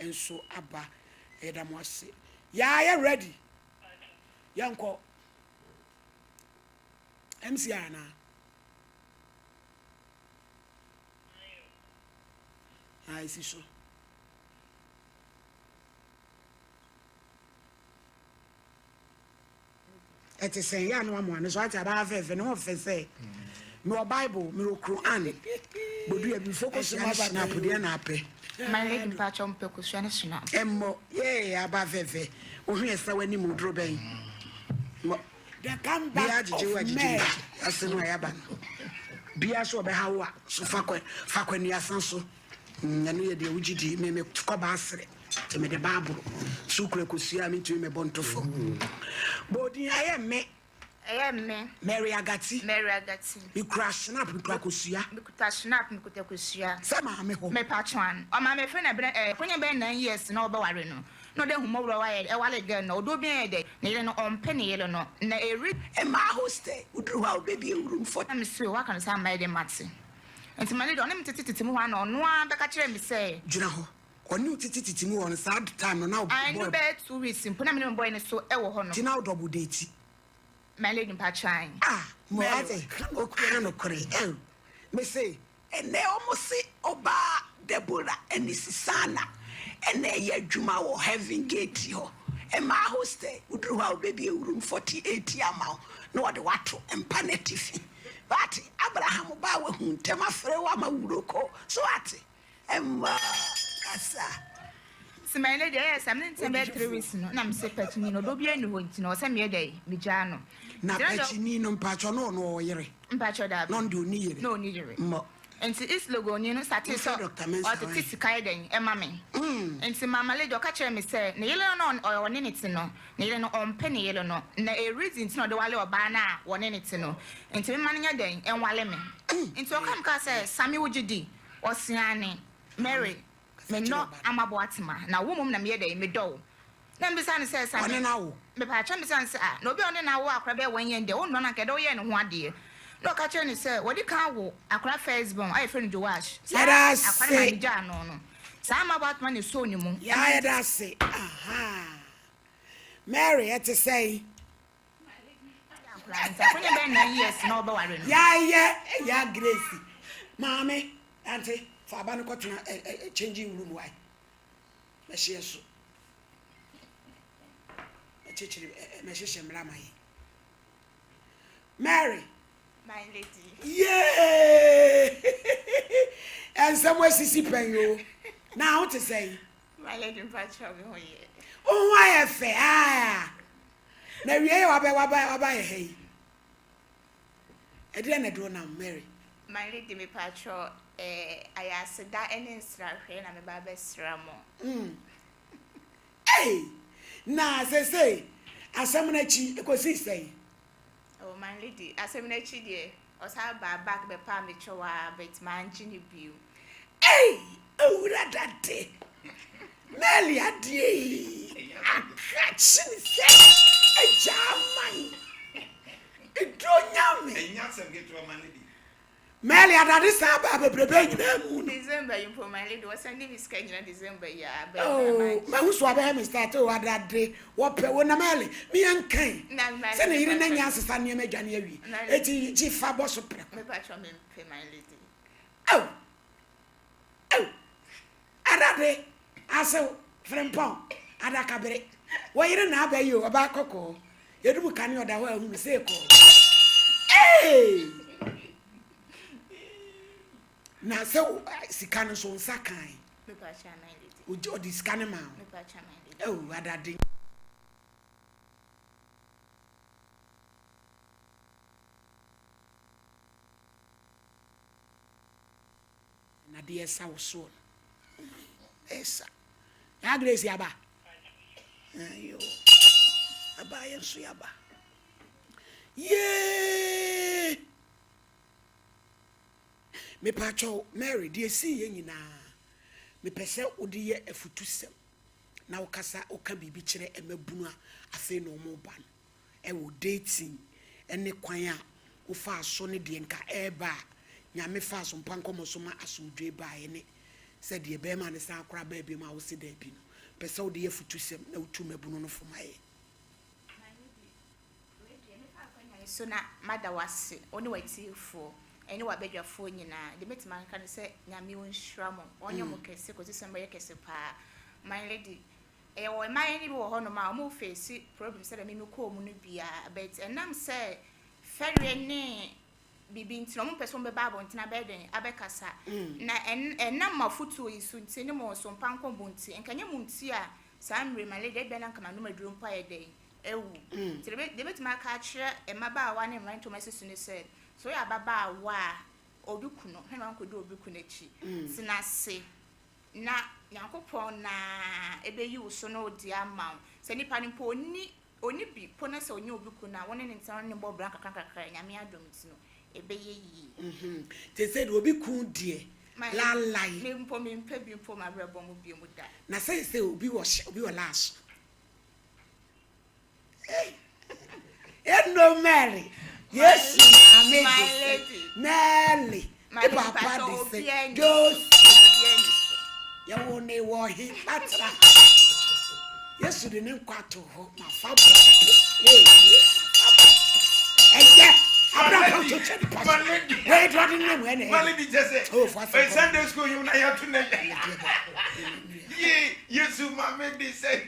enso aba edam wase ya ready yanko MC ana I see so it is saying ya no amo so ati aba fefe no fefe no Bible me Quran bodu e bi focus ma snap de na ape my lady patch on percussion snap emmo ye aba fefe ohun esa wani mu dro ben mo the come back of me asenu ayaba bia so be hawo so fakwani asan so nyanu ye de wugidi me ko ba asre te me de Bible so kura kosua me tu me bontofo bodi ayemme Mary Agati me crash snap me kosua me kuta snap me kuta kosua sama me ho me patwan o ma me fe na konya be 9 years na obeware no de humo wura waye e wale girl no odo bien de ne yele no ompe ne yele no na eri e ma hostel udru ha obebi room for am so wa kan say my de mate enti mane de onem tititi mu ha no no a beka kire me say juna ho oni tititi mu on sad time no now I no be 2 weeks impona me boy ne so e wo ho no jina double date my lady patwan mo ate okura no kore me say ene almost oba Deborah enisisana ene ye adwuma wo heaven gate ho e ma hostel udru ha obebi room 48 amount no what wato empanetifi but Abraham ba we huntem afre wa ma wuroko so ate emma kasa si my lady yes I'm not be 3 weeks no na me say patini no do bia ni ho ntino o say me dey me ja no na patini no mpacho no no oyere mpacho da no ndi oni yere no oni yere mo enti is logo ni no sate so o to tisi kai den e ma me enti mama lady o ka kire me say ne yele no o ne ne ti no ne yele no ompe ne yele no na a reason ti no de wale oba na wo ne ne ti no enti me ma nya den en wale me enti o kam ka say sami wugidi o siane Mary me no amabo atema na wo mom na me dey me do na me san say sami one na wo me pa cha me san say na obi one na wo akra be wan yen de wo no na ke do ye ne ho ade no ka che ni say wodi kan wo akra Facebook ai friend Joash akra na ja no sa amabo atema ne so ni mu ya da say aha Mary it to say Konya be 9 years na obeware no ya Grace mama auntie for abanu ko tena changing room why me share so me chichiri me sheshe mrama yi Mary my lady yeah and somewhere sisi pen yo now to say my lady patcho be ho ye why fe na wiye wa ba ye hey e dey na do na Mary my lady me patcho ayasida ene nsrahwe na me ba besra mo hey na say asem na chi ekosi say oh my lady asem na chi de o sa ba back be pa me chowa bet man gini biu hey owura dade Meli adie akachini say ejaman idonyame enyasem get to man lady Meli adade sa ba bebrebe nyina mu December you for my lady was sending me schedule December ya oh ma hu so aba me start o adade wo pe wo na Meli mi ankan se na yiri na nya asesa ne ma dwane awi eti ji fa bo so pre me patcho me pay my lady oh adade aso frempon adaka bere wo yiri na aba yi o aba kokko yedum kan oda ho ahu se ko eh na so sikano so nsakan me patcho my lady o di scan ma me patcho my lady oh adade na de esa wo so esa ya Grace yaba ayo aba yenso yaba yeah me pacho Mary de si ye nyina me pese odi ye afutusem na wokasa oka bibi kire emabunu afi no mo ba no e wo dating ene kwan a wo fa so ne de nka eba nyame fa so Sompa Nkomo so ma asodwe ba ye ne said the bear man is our crab baby mouse de bino. Peso de futu sem no two mebuno for my. So now, mother was only waiting for any what beg your phone, you know. The meet man can say, Yamiun Shramon, on your moccasin, because this American pa, my lady. Or my any honor my more face, problem said, I mean, no call Munubia, but and I'm say, ferry nay. Bibi nti no mo person be Bible ntina beden abekasa na enam mafutu isu nti ne mo so mpanko bonti enkanye mu nti a samre male de bena nkama no maduro mpa ye den ewu nti de betima ka kire emaba wa ne mran to masesu ne said so ya baba wa obiku no he no nkodo obiku na chi sinase na yankopon na ebeyi wo so no di ama se nipa ni po oni bi po na se onye obiku na woni ne ntan ne bo bra kakra nyame adom ti no ebeyi they said obi ku die la lai me mpo bi mpo ma brebo mu bi mu da na say obi wo last no Mary yes my lady Nelly my papa de say just ya woni wo hi patra yes de ne kwato ho ma fa bro Wait, what in them? Malady just said, oh, for Sunday school, you know, you to yes, my lady said,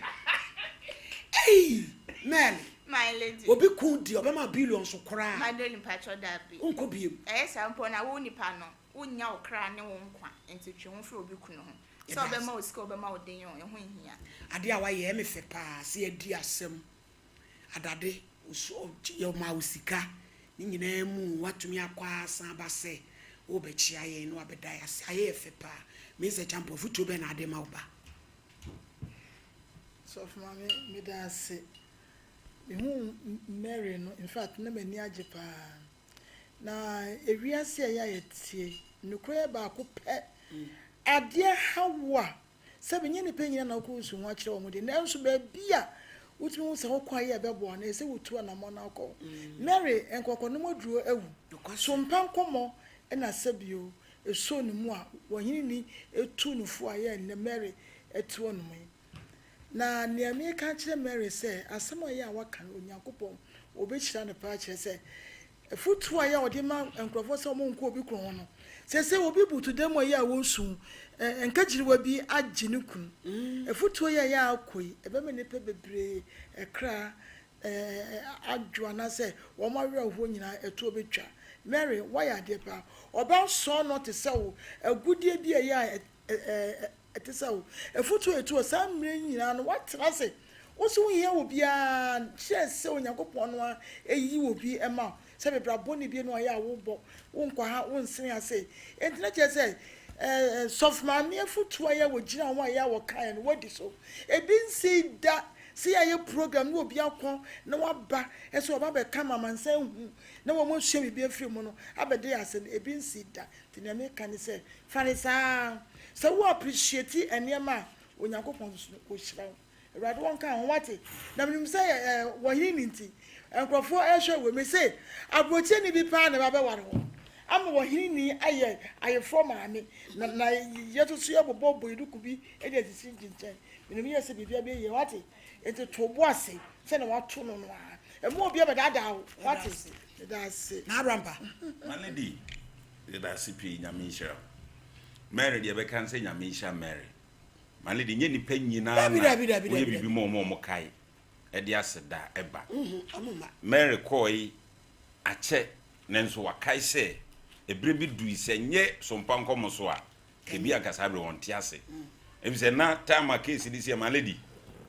hey, man, my lady, will be cool, dear, my billions so cry. My darling patron, that be Uncle Bill. Yes, I'm pon a woni pano, wouldn't yaw cry no one and to chum for Bukuno. So the most scope about the young and when here. I dear, why you me pass, see a dear sim. Adade, so your mousika. Nyina mu watumi akwa san ba se obechi aye no abedai ase aye fepa me se champo futu be na ade ma oba so from me da se me hu Mary no in fact na mani age pa na ewiase ya yetie nukwe ba ko pe ade hawa se be nyene pe nyina na ko su ho akire wo de na nso ba bia utumi se hokwaye bebo na ese wutu na mo na ko Mary enkoko no moduro ewu Sompa Nkomo na sabio eso ne mu a wohini ni etu nufu aye ne Mary etu onu mu na ne me ka kire Mary se asem aye a waka onyankopon obechira ne pa kire se futu aye odi ma enkrofo se mo nko obi kron no se obi butu dem aye a wonsu enkagiriwa bi agine kun efutuo ya akoi ebe me ne pe bebre ekra adwana se wo ma werɛ ho nyina etu obetwa Mary why ade pa oba so no te se wo agudie bi ya te se wo efutuo etu sam mre nyina no watra se wo so yɛ wo bia kyerɛ se onyankopɔn no a eyi wo bi ema se bebra boni bi no ya wo bɔ wo nkwa ha wo nsen ase entina kyerɛ se sofma me futu aye wo gina wo aye wo kan no wodi so ebi nsi da si aye program no obi akon na waba eso oba be kama mansa hu na wo mo hwe bibi afiri mu no abede ase ebi nsi da tinya me kan se farisa so wo appreciate enema onyankopon so ko hira erade won kan wate na me say wo hini nti enkrofo ehwe we me say abrotie ni bi pa na ba be ware ho ama wohini ni aye from ame na yeto so yebobo boyiduku bi e de sisi nchen menim yese bibia be ye wate enti tobo ase se na wato no no a emu obi be dada wate da se na rampa my lady da sipi nyame hira Mary de be kan se nyame hira Mary my lady nye nipa nyina na we bibi mo kai e de aseda eba Mary koi ache nenso wakai se ebre bi du ise nye Sompa Nkomo so a kebi akasa bre won tiase ebise na time case this year my lady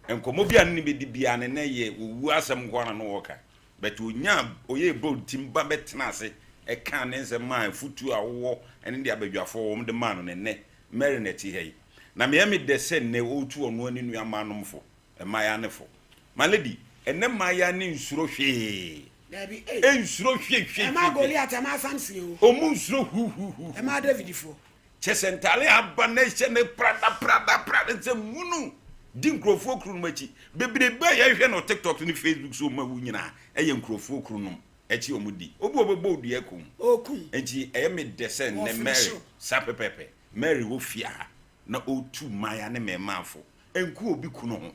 enkomo bia ne be di bia ne ye owu asem ko na no woka but onya oye bold timba betena ase e kan ne nse man futu awo ene dia badwafo wo de man no ne Mary na ti hei na me me de se ne otu onu ani nua manomfo e maya ne fo my lady ene maya ne nsuro hwe Dabi ensuro hwe e ma Goliath e ma Samson o mu nsuro hu e ma David fo chesentale aba na hye ne prada se munu di nkrofo okru no machi bebrebe ya hwe no TikTok ni Facebook so ma wu nyina eye nkrofo okru no echi omudi obi obebo odu ekum okun enti eye me desen ne Mary sapepepe Mary wo fia na otu maya ne memafo enku obi kuno ho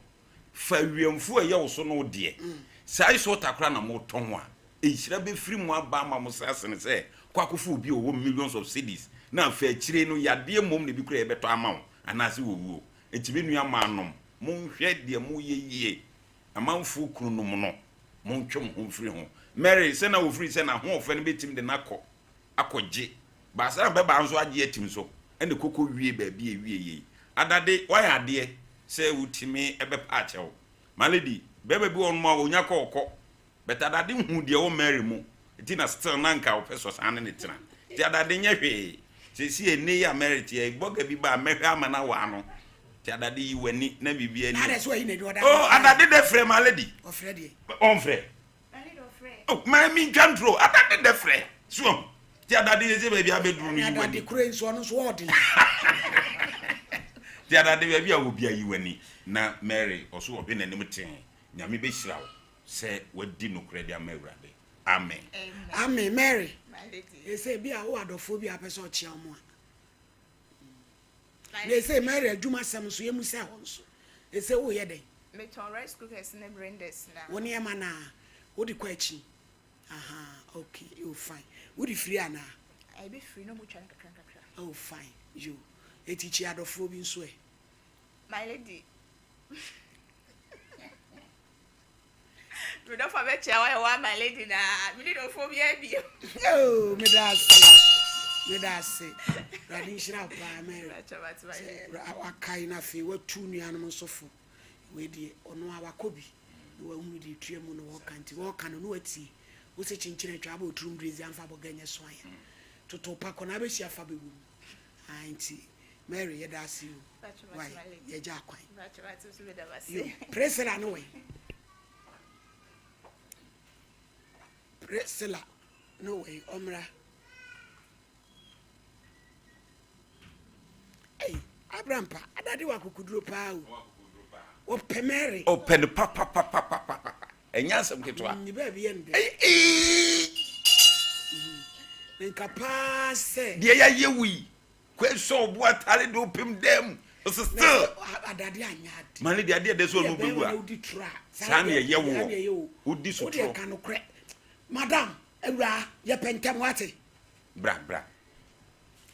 fa wiemfo ye wo so no de sai so takra na mo ton a ehira be firi mu aba ma mo sase ne se kwakofo obi owo millions of cedis na fa akire no yade mom ne bi kura e beto ama wo anase wo wuo etibe nua ma anom mo hwe de mo ye amanfo kunu no mo no mo ntwem ho firi ho Mary se na wo firi se na ho ofa ne betim de nakọ akọje ba sa be ba nso age atim so ene koko wie ba bi ewie ye adade waya ade se wutimi ebe pa achewo maledi bebe bi on ma onya kokọ betadade hu de wo Mary mu enti na still na nka wo peso san ne tena ti adade nya hwe se si ene ya Mary ti e boga bi ba mehwe amana wa no ti adade yi wani na bibia ni oh adade de frɛ maledi o frɛ de on frɛ oh my me jantro adade de frɛ so ti adade ye se bia beduru ni wani adade kure nso no so odi ti adade bia obi ayi wani na Mary oso obi na nim ten nyame be hirawo se wadi no kure dia mawurade amen amen Mary e se bia wo adofo bia pese o chia mo they say Mary adwuma sam so yemu se ho so e se wo ye den me ton rice cookers ne blenders na woni e ma na wo di kwa chi aha okay you fine wo di free ana I be free no mo twa kakra oh fine you etichi adofo bi nso e my lady we don't forget why my lady na me need of phobia bi oh me da say radi shira pa Mary akai na fe watu nuanom nsofo we die ono awakobi we hu di tuemu no wo kanti wo kan no ati wo se chinchire twa ba otrum brezi amfa boganye so aya toto pako na be sia fa bewu anti Mary ye da see you why ye ja kwan presela no we presela no way omra hey Abraham pa adade wa kokuduro pa o pe Mary o pen pa enya asem ketwa ni ba bi yende nka pa se de ya yewi kweso obu atare do pem dem o still adade anyade mani de ade so no bewu a san ye yewo odi so tro ka no kre madam ewra ye pentem wate bra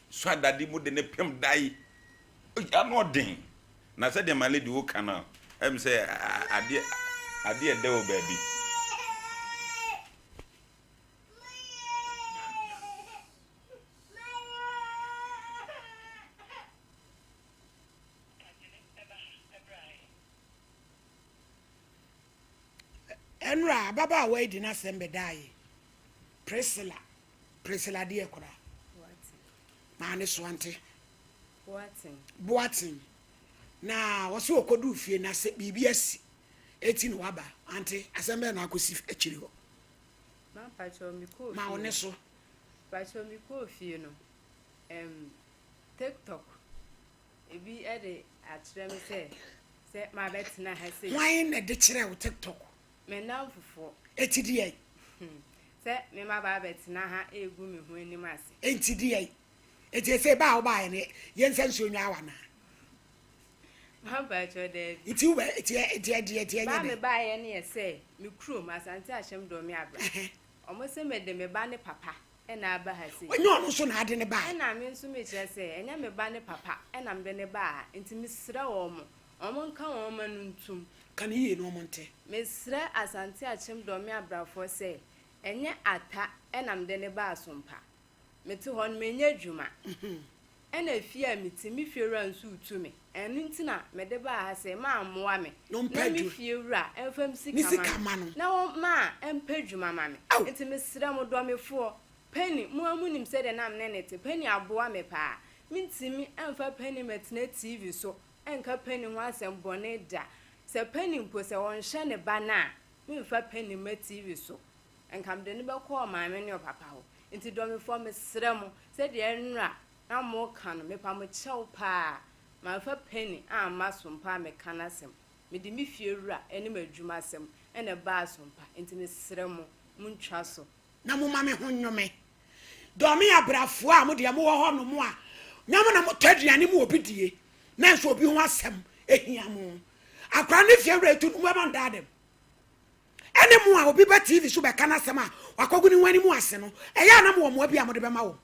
so adade mu de ne pem dai o ya no den na se de mani de wo kana em say ade de wo baby enra baba wa di na sembe dai Priscilla de ekura ma ne so ante boatin na wo so okodu fie na se bibi asi eti no waba ante asembe na akosi akiri ho ma pacho mi ko ma one so pacho mi ko fie no TikTok ebi ede akyerɛ me se ma betina ha se why na de kyerɛ wo TikTok me na fufo eti di ai se me ma ba betina ha egu me hu anim ase enti di ai eti se ba wo ba ne yen senso nwa awa na ma pacho de iti we eti ba me ba ye ne se me krom asante ahyem do me abra omo se me de me ba ne papa na aba ha se onye ono so na ade ne ba na me nso me kyerɛ se enya me ba ne papa na me de ne ba enti me sra wo omo nka wo ma nuntum kan yiye no monte me sra asante ahyem do me abrafo se enye ata na me de ne ba asompa me te hon me nya dwuma na afia me ti me fiewura nso utumi enu ntina me de ba ha se ma amoa me no me fiewura enfam sika ma na wo ma empa dwuma ma me enti me sra mo do me fo penny mo amunim se de nam ne nete penny aboa me pa mintimi emfa penny metna TV so enka penny ho asem bone da se penny mpo se won hye ne ba na mfa penny ma TV so enka mde ne be call ma me ne papa ho enti do me fo me sra mo se de enra na mo kan me pa mo chew pa ma fa penny amma sompa me kanasem me de me fiewura ene madwuma asem ene ba sompa enti me sra mo muntwa so na mo ma me ho nyome do me abrafo a mo de mo wo ho no mo a nyamo na mo taduane mo obi die na so obi ho asem ehia mo akra ne fie retu no man dadem ene mu a obi ba TV so be kana asem a wakogu ni wani mu ase no eya na mo bi a mo de be ma wo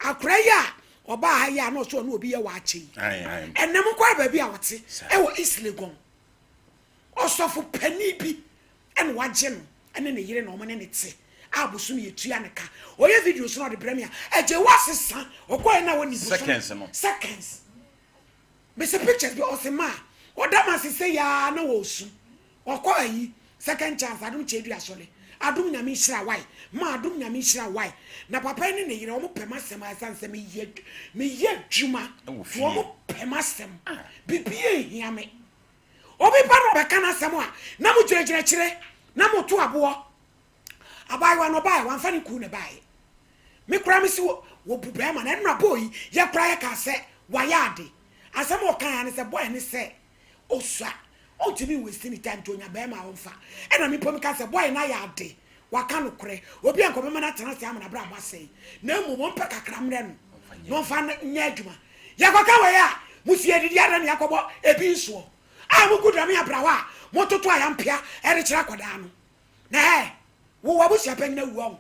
akra ya oba ha ya no so no obi ye wa achi ene mu kwa ba bi a wote e wo Islegon osofo pani bi ene waje no ene ne yire no mo ne ne te abusum ye tua ne ka oye videos no de premier eje wasesa okoy na woni buso seconds be se pictures be osema odama se say ya na wo su okoy second chance adum chedu asole adum nyame hira why ma adum nyame hira why na papa ni ne yire o mo pema sem asanse me ye djuma wo mo pema sem bibie hia me obi pa no be kana sem a na mo gyeregyere kire na mo to abo abai wa no bai wan fani ku ne bai me kura me si wo bube ma na nra boy ye kura ye ka se wa yade asem o kan ne se boy ne se osua o timi we sini time to nya bai ma wonfa e na me pom ka se boy na yade wa ka no kure obi an ko be ma na tena se am na bra ba sei na mu mo mpa kakra mre no no fa nya adwuma ye ko ka we ya musie didi ada ne yakobo ebi nso a mu gudra me abrawa mo toto ayampia e re kira kwada no na wo wabusia pani na wuo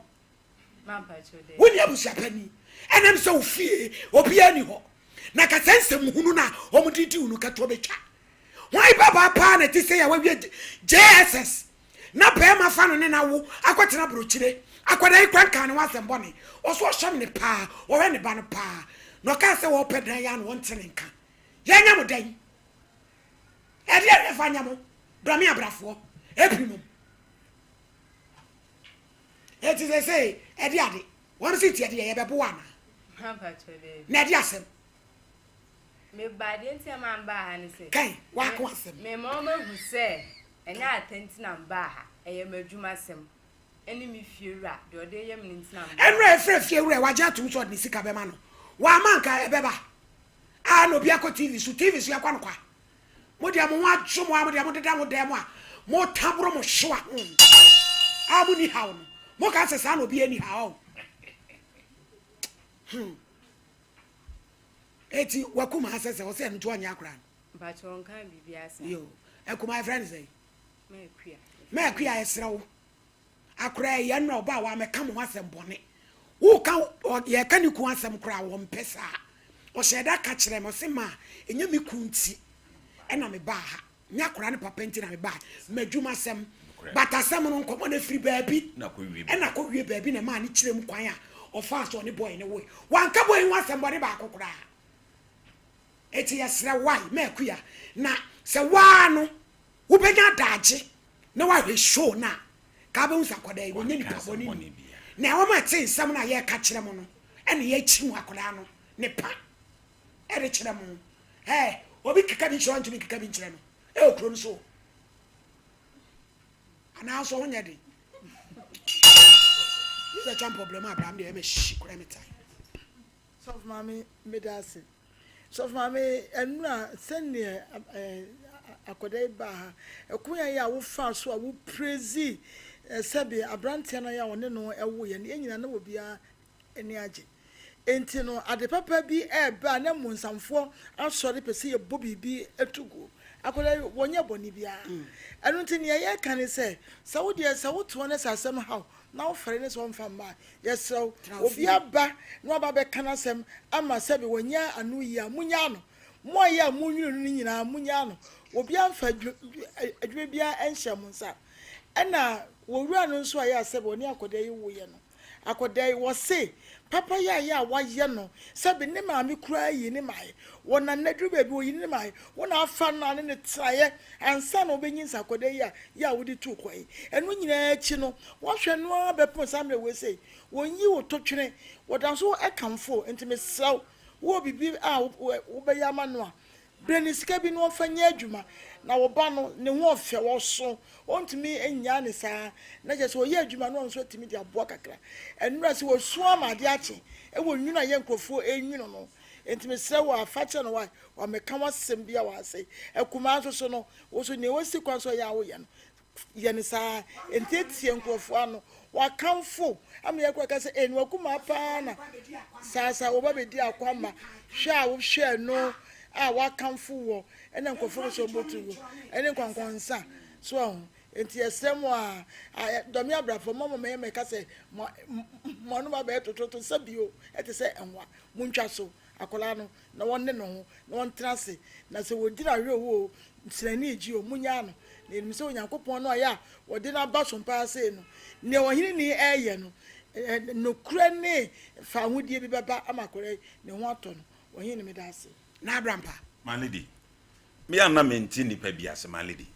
mampa chode woni abusia pani enem so ofie obi ani ho na ka sensem hunu na omudidi unu ka to betwa why baba pa na ti say ya wa JSS na pe ma fa no ne na wo akwetena brochire akwada ikwanka ne wasem bone oso hwem ne pa wo we ne ba no pa no ka se wo pedan ya no wontene nka ye nya mo dan e dia e fa nya mo do me abrafo epimum it is say ediade one city ade ye bebo wana mampa chode na ade asem me bade ntia man ba ha ne se kai wa ko asem me mama hu se enya atenti na mba ha eye madwuma asem eni mi fiewura de ode yem ne ntina mba enra efre fiewura wa ja tum so de sika be ma no wa manka ebeba a no bia ko TV so yakwa no kwa mo dia mo wa dwo mo dia mo deda mo dem a mo tabro mo hwa a mo ni hawo no mo ka se sa no bi ani hawo eti wakuma asese wo se nto anya akra ba chon kan bibia asa yo ekuma my friends say me akuya esrewo akra ye no ba wa me kam ho asem bone wo ka ye ka ni ku asem kra wo mpesa o sheda ka kire mo se ma enya me kunti ena me ba ha nya kra ne papa nti na me ba madwuma asem batasem no nkomo na free baabi na ko wi ena ko wie baabi na ma ne kire mu kwan a o fa so ne boy ne wo wan ka boy ho asem bone ba akokra eti yesre why me akuya na se wa no wo benya daage na wa hwe show na ka ba unsa koda yi wonye nipa boni na wo ma tin sam na ye ka kire mo no ene ye chi mu akoda no ne pa e re kire mo obi kika bi chiro ntumi kika bi kire no e okro no so ana so wonya de is a champ problem abram de me shi kura me tai so mami medase so mami enura sene akodai ba ha ekuya ya wo fa so a wo praise sebe abrantia na ya woni no ewo ye ne nyina na obia eni age enti no ade papa bi ba na munsamfo asori pese ye bobibi etugo akodai wonye boni bia enu nti ne ye kan se wo de se wo to ne sasem ha na wo fere ne so mfa ma yeso obia ba na oba be kana sem ama sebe wonya anu ya munya no mo ya munyu no nyina munya no obia mfa adwe bia enhye munsa ena wowura no nso aye asebe oni akodai wo ye no akodai wo se papa ya wa ye no sebe ne maame kura yi ne mai wona nadru bebi wo yi ne mai wona afa na ne traye ansa na obenyinsa akodai ya wodi tu kwai enu nyina achi no wo hwe no abepo samre we se wonyi wo totwene wodanso ekamfo ntime saw wo bibi a wo be ya ma no a breni sika bi no fanya adwuma na wo ba no ne ho ofe wo so ontimi enya ne saa na je so ye adwuma no nso timi dia boa kakra enura se wo so amade ache e wo nwuna ye nkrofo enwuno no entimi sre wo afache no wa meka wasem bia wa sei ekuma nso so no wo so ne wosi kwan so ya wo ye no ye ne saa entetie nkrofo ano wa kamfo am ye kwa ka se enu akuma pa na sasa wo ba be di akwama hwa wo hwe no wakamfo wo ene nkofo so botu ene kwankwansa so enti esem a domi abrafo mama me ka se mo no ba be tototo sabio ete se enwa muntwa so akola no na wonne no ho na won trase na se wodira hwe wo nsrani ji o munya no na enim se onyankopon no ya wode na ba so mpa ase no ne ohini ni eye no no kure ne fa hodie bi baba amakore ne ho ato no ohini me da ase na abrampa malidi me anna menti ni pa bi ase malidi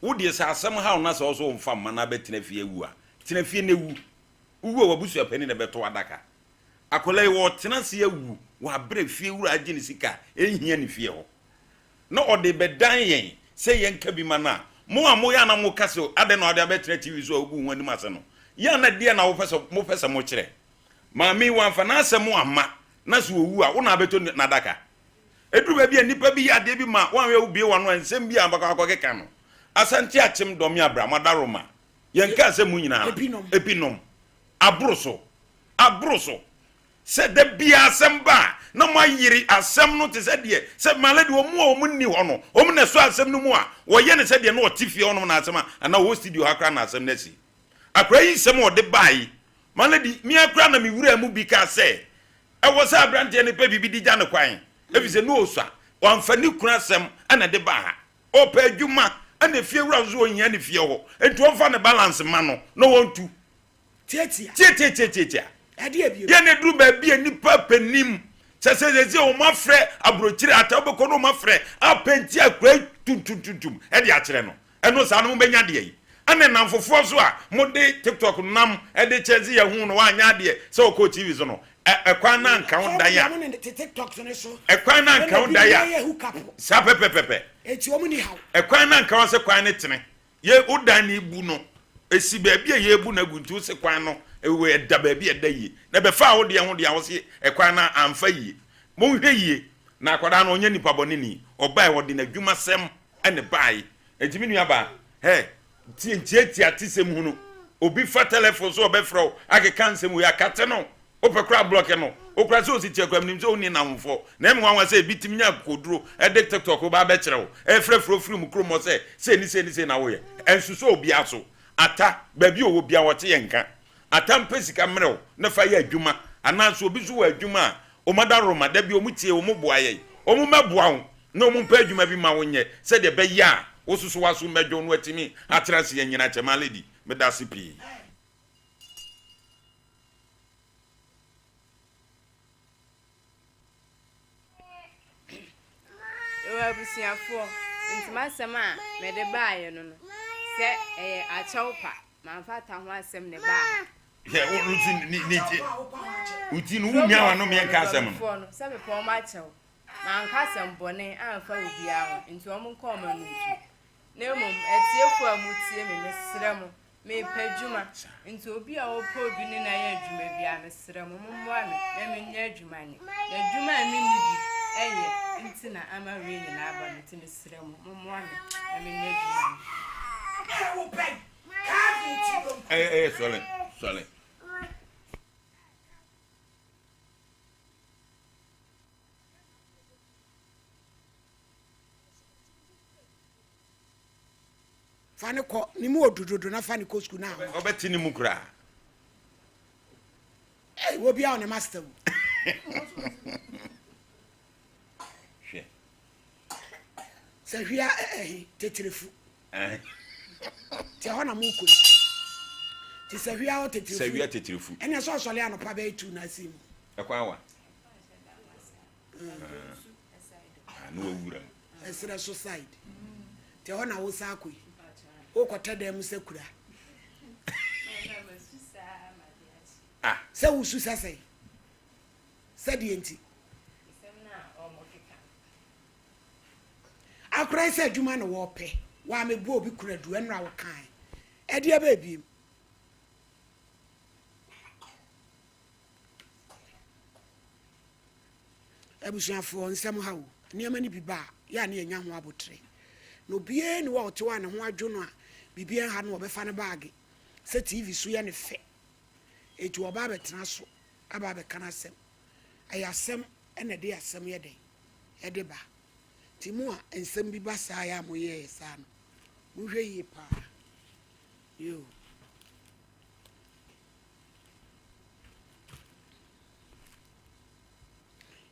wodie sa asem ha ona se so mfa mma na betina fie wu a tina fie ne wu wu wabusu apani na beto adaka akola wo tena se awu wa bre fie wura agi ni sika ehia ni fie ho na ode bedan yen se yen ka bi mana mo amo ya na mo kase ade na ode abetra tv so ogu hu anim ase no ya na de na wo pese mo kire ma mi wan fa na asem ama na so owu a wo na abeto na daka eduru ba bi anipa bi ya de bi ma wan we ubie wano ensem bi ambaka akokeka no asanti achim domi abra madaroma yen ka asem nyina epinom abroso se de bia asem ba na mo yiri asem no te se de se malade wo mu o mu ni ho no o mu na so asem no mu a wo ye ne se de no otifie ho no na asem na wo studio akra na asem na si akra yi sem o de bai malade mi akra na mi wura mu bi ka se e wo se abrante ne pa bibi di ja ne kwan e fi se no osa wan fa ni kuna asem ana de ba ha o pa adwuma ana fie wura zo ohia ne fie ho enti won fa ne balance ma no no won tu tia ye ne dru ba bia nipa panim se o ma frɛ abrochire ata obekɔ no ma frɛ apenti akra tuntuntuntum e de akere no eno sa no benya de yi ane namfofo so a mode TikTok nam e de chezi ya hu no wa anya de se o ko TV so no ekwan na nka ho da ya TikTok so ne so ekwan na nka ho da ya sa pepepepe eti o mu ni haw ekwan na nka ho se kwan ne tene ye odan ni bu no esi ba bia ye bu na guntu se kwan no ewe da ba bia da yi na be fa ho de ho se ekwan na amfa yi mo hwe yi na akwada no onye nipa bone ni obai ho de na dwuma sem ene bai ejimi nua ba he tie atisem hu no obi fa telephone so obefro ake kansem we akate no opekra block no okra so si tie kwam nim so ni na mfo na em wan se bitim nya koduro e de TikTok ba be kire wo e frefro firi mu kromo se ni na wo ye ensu so obi aso ata ba bi owo bia wo te ye nka ata mpesika mrew na fa ye adwuma ana so obi so wa adwuma o madaroma da bi o mutie o mu boa ye o mu meboa wo na o mu pa adwuma bi ma wo nye se de be ya wo susu waso medwo no atimi atrase ye nyina chema lady medase pi abusiafo ntima asem a me de baaye no no se achawpa manfata ho asem ne baa ye ni uti no wumia wa no me nka asem no se be po ma chaw man ka asem bone anfa obia ho nti o mun ko ma no ntu na mum etiefo amutie me mesrɛ mo me padwuma nti obi a wo po bi ni na ye adwuma bia mesrɛ mo mmoa me na me nya adwuma ni adwuma mi ni bi eye nti na ama we ni na aba nti mesrɛ mo mmoa me na me nya adwuma ni wo pe ka bi ti Sorry. Fani ko ni mu odudodo na fani ko school na obeti ni mukura wo bia on master hwe se hwia tetelefu ti ho na mu ko ti se hwia o tetelefu ene so so le anopa be tu na sim ekwa wa no wura esira society ti ho na wo sa akoi o kwata dem sekura se wusu sase se di enti akura se adwuma no wo pe wa mebu obi kura du enra wo kan e dia ba bi ebusuafo nsem hawo niam ni biba ya na enya ho abotre no bie ni wa otewa ne ho adwo no a bibia ha no obefa ne bag se TV so ye ne fe etu oba betena so aba be kana asem ayasem ene de asem ye de ba Timua and Sembi Basaya Moye son. Muje pa. You.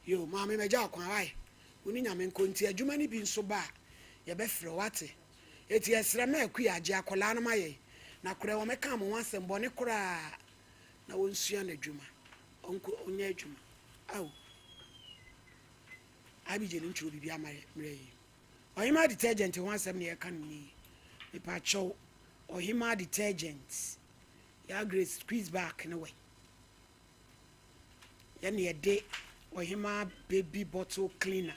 Yo, mammy, my jack, why? When you mean conti a Jumani being so bad, you befro what? It is Rame Quia Jacolana Maye. Na kura me come once and bonnet cra. Na won't see on a Juma. Uncle Onye Juma. Oh. I be getting to be my ray. Or him detergent once a near can me. A patcho or him detergents. Ya grace squeeze back in a way. Yan a day or him baby bottle cleaner.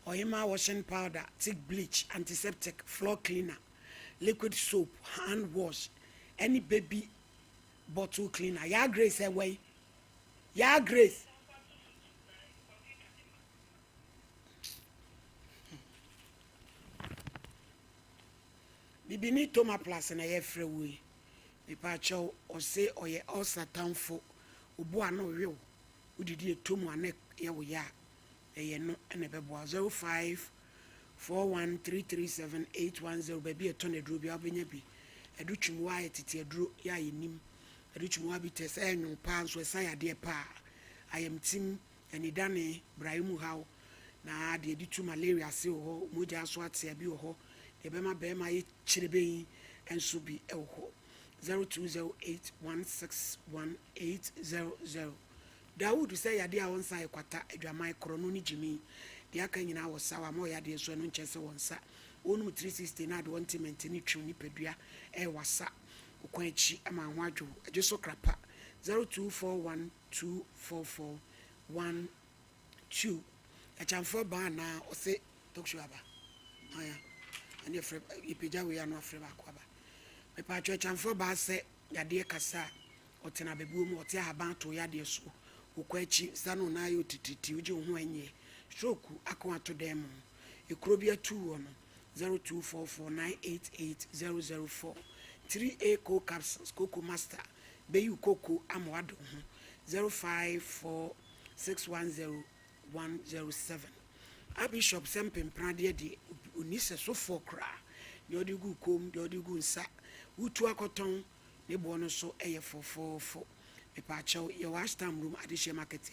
Or him washing powder, thick bleach, antiseptic, floor cleaner, liquid soap, hand wash, any baby bottle cleaner. Ya grace away. Ya grace. Bibi ni toma plus na ye frɛ we. Bipa chaw o say o ye all satanfo. Obo ano we o. Udidi etomu ane ye wo ya. Ye no ene bebo 0541337810 baby eton eduro bi obenya bi. Edutwum wa etete eduro ya yenim. Edutwum wa bi tese enwon pa nso esayade pa. Ayam tim enidane braimu hawo na de editu malaria se ho moja so atia bi ho. Ebema bema ye chirebe enso bi ewo 0208161800 Dawood say yade a wonsa ekwata adwaman krono ni jimi de aka nyina wo sawa ma yade so no nchese wonsa onu 360 na de wontement ni twum ni pedua e wasa okwan chi ama ho adwo ajeso krapa 0241244112 achamfo ba na o se tokshu aba aya ani frɛ ipeja we ya no frɛ ba kwaba me pa chamfo ba se yade kasa otena bebuo mu ote aban to yade so okwachi sanu na ayo tititi uje ho anye stroke akwa to dem ekuro bia 2 no 0244988004 3A co capsules coco master beyu coco amwado ho 0546101107 Bishop Sempin Prade de Unisa so for cra. The odigu comb, the odigu sa, Utu akoton, the bonus so air for a patch out your wash time room at the market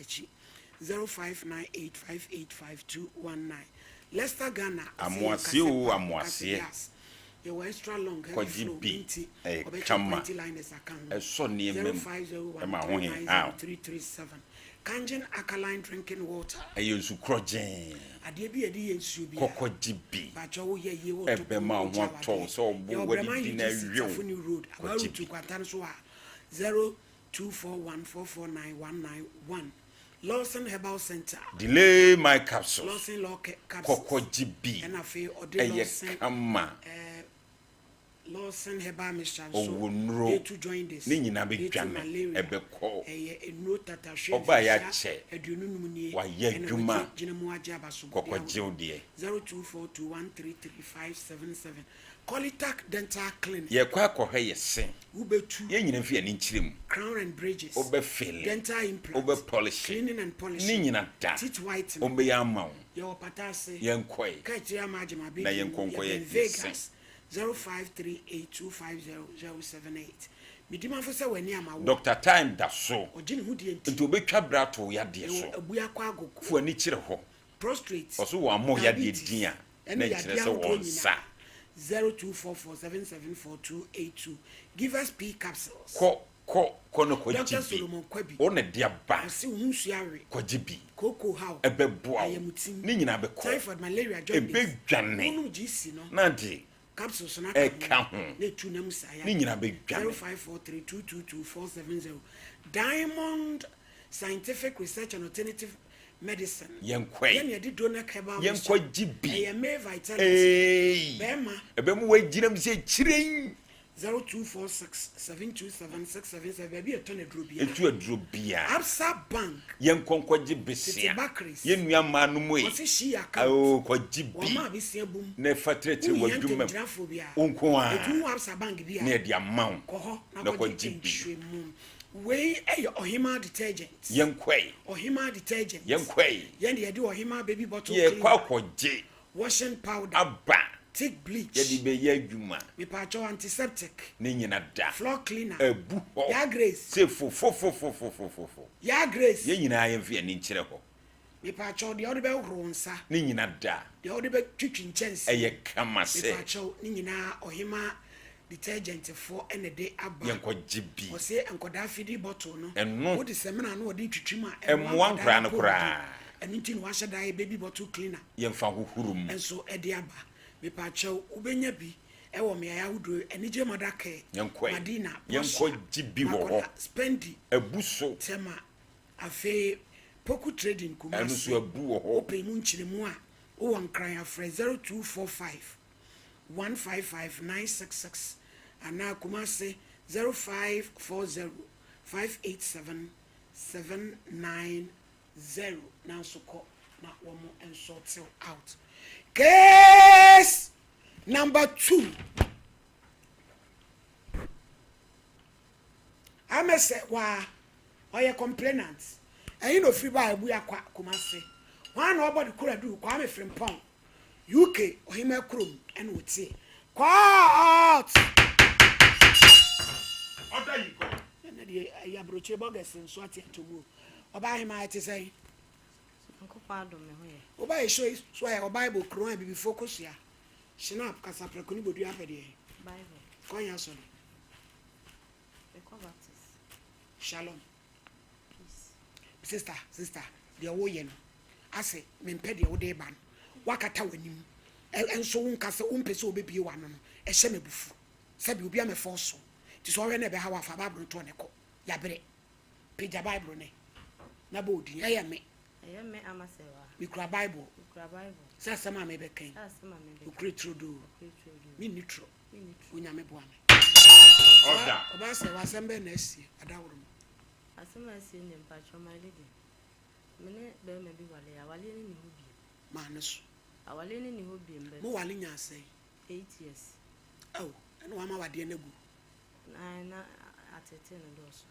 0598585219. Lester Ghana, Amoisi. Your extra long Kojibi, a chama, a sonny 0501 Kangen alkaline drinking water. I use Crojen. A debi edi ensu bi. Koko jibi. Bajo ye ye wo to. Ebema won to so bo we di na rio. Road. Abaru to kwatan so a 0241449191. Lawson Herbal Center. Delay my capsule. Lawson Law Capsule. Koko jibi. And afi ode Lawson. Kama. Lawson Herbal Mission so they to join this ni nyina be dwane ebekọ enro tata hwe oba ya che aduonu numnie wa ye dwuma ginemu agya baso kokogye de 0242133577 Colitac Dental Clinic ye kwa akọhwe ye sen ubetu ye nyina fi ani nkyirem crown and bridges obe fill dental implants obe polish cleaning and polishing ni nyina da teeth whitening obe ya ma ye opatase ye nkoi ka tira magema be na ye nkonko ye Vegas 0538250078 midima fo se wani amawo Dr. Time da so ogini hudi enti nti obetwa brato ya de so abuya kwa agogo fu ani kire ho prostrate oso wo amo ya de din a na kire se won sa 0244774282 give us P capsules ko no ko Dr. Solomon Kwabi o na dia ba se hunsuare ko jibi koko how ebeboa ni nyina be ko typhoid malaria jaundice ebedwane onu gisi no na de capsules na ka ho na tu nam saya ni nyina be dwane 0543222470 Diamond Scientific Research and Alternative Medicine yenkwe yen yedi donor kebab yenkwe jibi e me vitality bema ebemu we ginam se chiren 0246727677 baby eton edrobia etu edrobia Absa Bank yenkonko jibesia yenua ma no mu e o ko jibi o ma besia bum na fatrete wadwuma onko a etu Absa Bank bia na dia mawo ko ho na ko jibi we ohima detergent yenkwai ohima detergent yenkwai yen de ohima baby bottle ye kwakoje washing powder aba thick bleach ye di be ye adwuma me pacho antiseptic ne nyina da floor cleaner ebu ho ya grace se fo ya grace ye nyina ye mfe ani nkire ho me pacho de odebe ronsa ne nyina da de odebe twitwi nchense eye kama se me pacho ne nyina ohima detergent for ene de aba yenkoje bi o se enkoda fidi bottle no eno wo de semina no odi twitwima emwa nkra no kra eni tin wa hyeda baby bottle cleaner yemfa huhurum enso ede aba me pacho ubenya bi ewo me ya hudo eni je madake madina yenkoje bi ho spendi ebuso tema afe poku trading kuma enu so abu ho ope mu nchiremu a wo wankran afre 0245 155966 ana kuma se 0540 587 790 na soko na womo ensort out. Case number 2. Amese wa oye complainants. And you know free by we are kumase. One nobody could do kwame frimpong. UK or him a crum and would say court. Order you go. And the abroche bogus and swat to move. Oba him I say Uncle Pardon me. Oba show swear or Bible crowing be focus ya. Shinap Casapra Kunibu do have a day. Bible. Coin sorry. Shalom. Sister, the oyen. I say, Mempedi o de ban. Wakata wenim. And so unkasa umpeso baby one. A shemebufu. Sabi ubi me forso. Tis already never how a fababro tonico. Yabre. Pija Bible ne. Nabodi, I am me. I am me amasewa. We cry Bible. Bible. Sasama me became. Sasama me. You create true do. Me neutral. Unyame boame. Order. Obasa was embe nesi. Adawrum. Asema si ne mpacho my lady. Mene be me bi wale ni ni hobi. Manesu. Awale ni ni hobi mbe. Mo wale nya say 8 years. Oh, and wa ma wade na gu. Na atete no doso.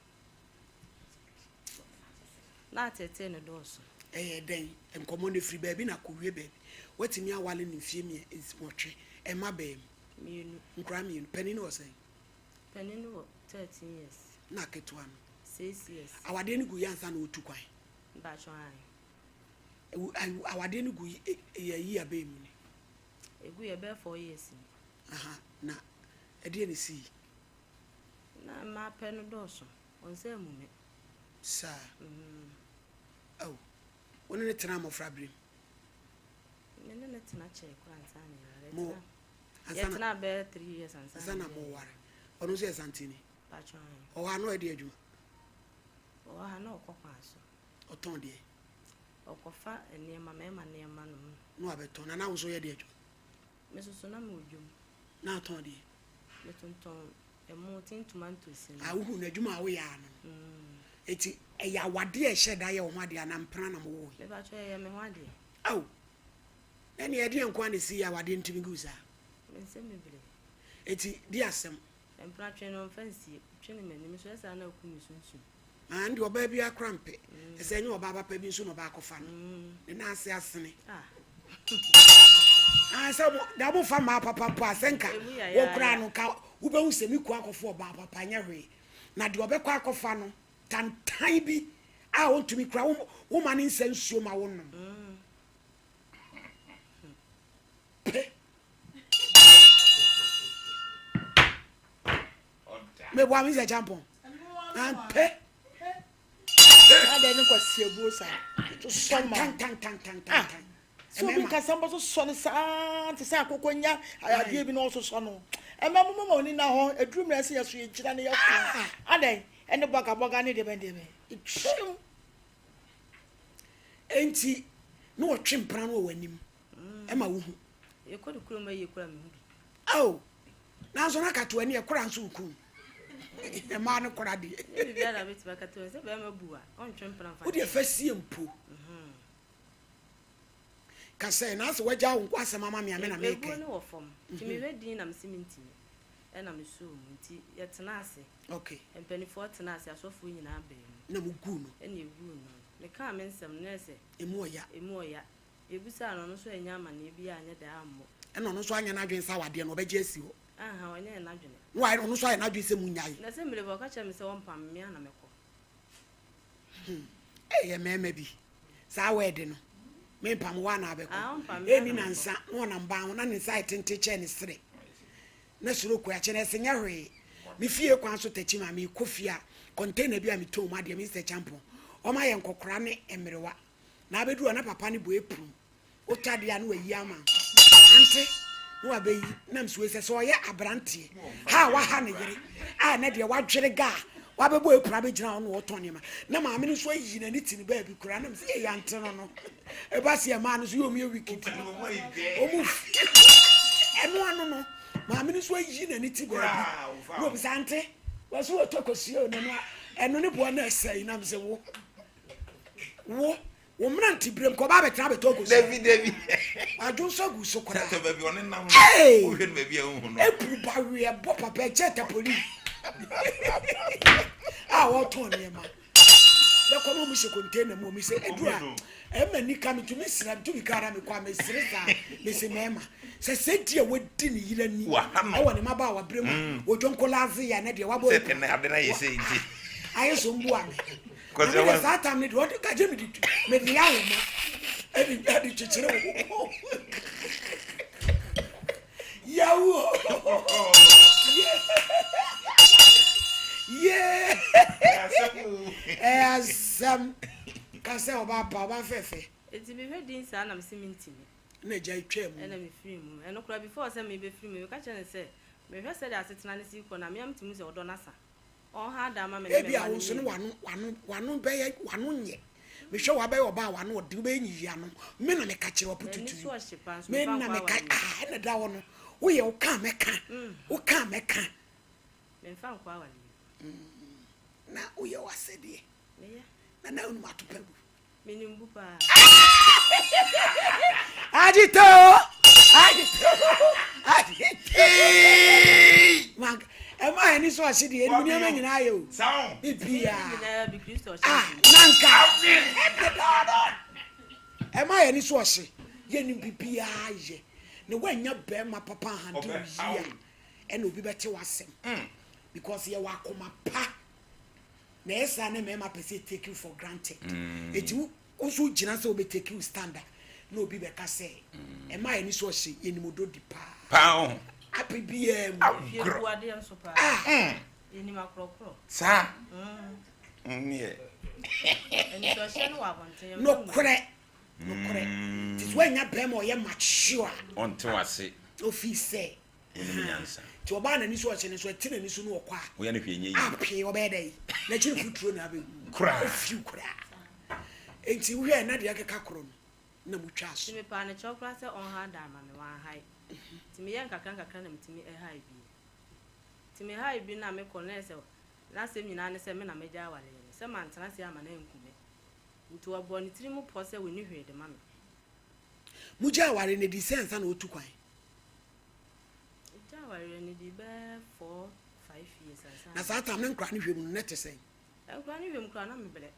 Na atete no doso. Den enkomo ne free baby na kowie baby. Watimi awale ni fie mi is motwe. E ma ba mi. Nkra mi penny no say. Penny no 13 years. Na ketu ano. 6 years. Awade ni gu yansa na otu kwan. Mpacho ai. Awade ni gu yi abe mu ni. Egu ye be 4 years. Aha, na ede ni si. Na ma penu doso. Onse mume. Sa. Oh. Woni ne tena mo frabrim. Mene ne tena che kwanza ni. Mo. Tena be 3 years ansa. Sana mo ware. Ono se santini. Mpacho ai. O ha no ede adwuma. O ha no okokwaso. Oton de. Okofa enema mema nema no. No abeton na wo so ye de adwuma. Mesusu na mo dwum. Na oton de. Metonton emo tin tomatoes ni. Awu na adwuma wo ya no. Eti eya wade e hyeda ye wo hwade anampra na mo wo. Me ba cho ye me hwade. Aw. Eni e de enko na si ya wade ntimi gusa. Me se me bele. Eti di asem. Empra twen no fancy. Twen me ni so esa na ku mi sunsun. And your baby a crampe. E se nyo baba pa bi so no ba kofa no. Ne na ase asene. So da bo fa ma papa po asenka. Wo kra no ka wo be hu se mi ku akofo ba papa nya hwe. Na de obekwa akofa no tantan bi a wontumi kra wo ma ne nsansuo ma wo no. Me bo ami se champon. And pe Adeni kwasi ebusa. To soma. Tang. So bi kasamba so sone sa te sa akokonya ayade bi no so sono. Ema mama oni na ho edrum na se yeso yegira na yefu. Aden ene boga ne de bende. Itwim. Enti no otwe mpran wo wanim. Ema wo hu. Yekodu kuroma yekura me hu. Oh. Na so na kato ani ekura nso ku. E ma no kora de. E bia na beti bakato se be ma bua. On twe mpran fa. Wo de fasie mpo. Kase na so waja wo nkwasa mama me ame na meke. Ebo ne wo fom. Ti me wedi na msiminti. ɛna me so mu nti yɛtena ase okay mpanifo tena ase asɔfo nyinaa bɛn na mu gu no ɛna egu no me ka me nsɛm na ɛsɛ emu oya ebusa no no so enya amane bi anya da ammo ɛna no so anya na dwen sa wade no obɛgye asi ho aha onye na dwene why no so anya na dwen sɛ munyai na sɛ mele bɔka kyerɛ me sɛ wɔmpam me ana mekɔ ɛyɛ mɛma bi saa wɛde no me pam wa na abɛkɔ mpam ɛni na nsa no na mba ho na ne nsa tente kyɛ ne sere na suro ko akye na senya hwe me fie kwan so tachi ma me kofi a container bi a me tom ade me se champo o ma ye nkokora ne emerewa na abedu na papa ne bo eprum o tade a no wayi ama ante no abeyi na msuwe se so ye abrante ha wa ha ne yere a na de wadwere ga wa bebo epura be gina no woton ne ma na ma me no so yi na ne tini ba bi kura na me se ye ante no e ba se ma no so yo me wikiti o mu eno anu no ma me so yi na ne ti ba bi no bi sante wa so otokosio no no eno ne bo na sai na me se wo mna ntibrem ko ba betra betokosio David adwo so gu so kora to ba bi one nam wo hwe no ba bi hu no epu ba we bo papa cheta poli wo ton ne ma be ko mo se container mo mi se edura e ma ni ka mi tumi sira tumi kara mi kwa me sire sa me se mema se die wodi ni yira ni e woni ma ba wa brem ojo nkolaze ya na de wa bo se tene ade na yese nti aye so mbu ame ko se wa sa tam ni do ka je me di ya wo ma e di chichire wo yawo yeah asam kase oba pa oba fefe eti be hwedin sa na me se mintimi na ja twam ena me free mu eno kura before say me be free mu ka kyerɛ se me hwɛ sɛ de asetena ne si ko na me am timu sɛ odo nasa on ha da ma me e bia wo so no wano be wano nye me hwɛ wa be oba wano odi be nyi ya no me na me ka kyerɛ opututu me na me ka na da wo no wo ye wo ka meka wo ka meka me mfa nkwa wale na wo ye wasede me ya na unu matopabu me nimbu pa agito mag ema eni so asidi eni ni amanyina ayo sound bibia na bi Kristo nanka ema eni so ose ye ni bibia ye ne wanya be ma papa handle yia ena obi bete wasem because ye wa koma pa na esa na me ma pese take you for granted eti oso gina se obi take you standard na obi be ka say e ma eni so ose ye ni modo di pa apibia fie buade enso pa ye ni makrokro sa nie eni so hye no wa bonte no kore tis wanya be ma ye mature on te wase office eni nyansa ti oba na ni so ose ni so tina ni so no okwa wo ya na hwe nye yi apie obedai na chiri futuro na be kura fiu kura enti wo hwe na de akeka koro no na mutwa so ti me pa ne chokra se on ha da ma me wan hai ti me yen kakran na mtimi e hai bi ti me hai bi na me kone se na se nyina ne se me na meja wale se mantana se ama na enkume nti wo bo ni tiri mu po se we ni hwe de ma me muja ware ne di sense na otu kwan ja ware ni di be 4-5 years asa na sa tam ne nkra ne hwe mu ne tesen nkra ni hwe mu kra na me bele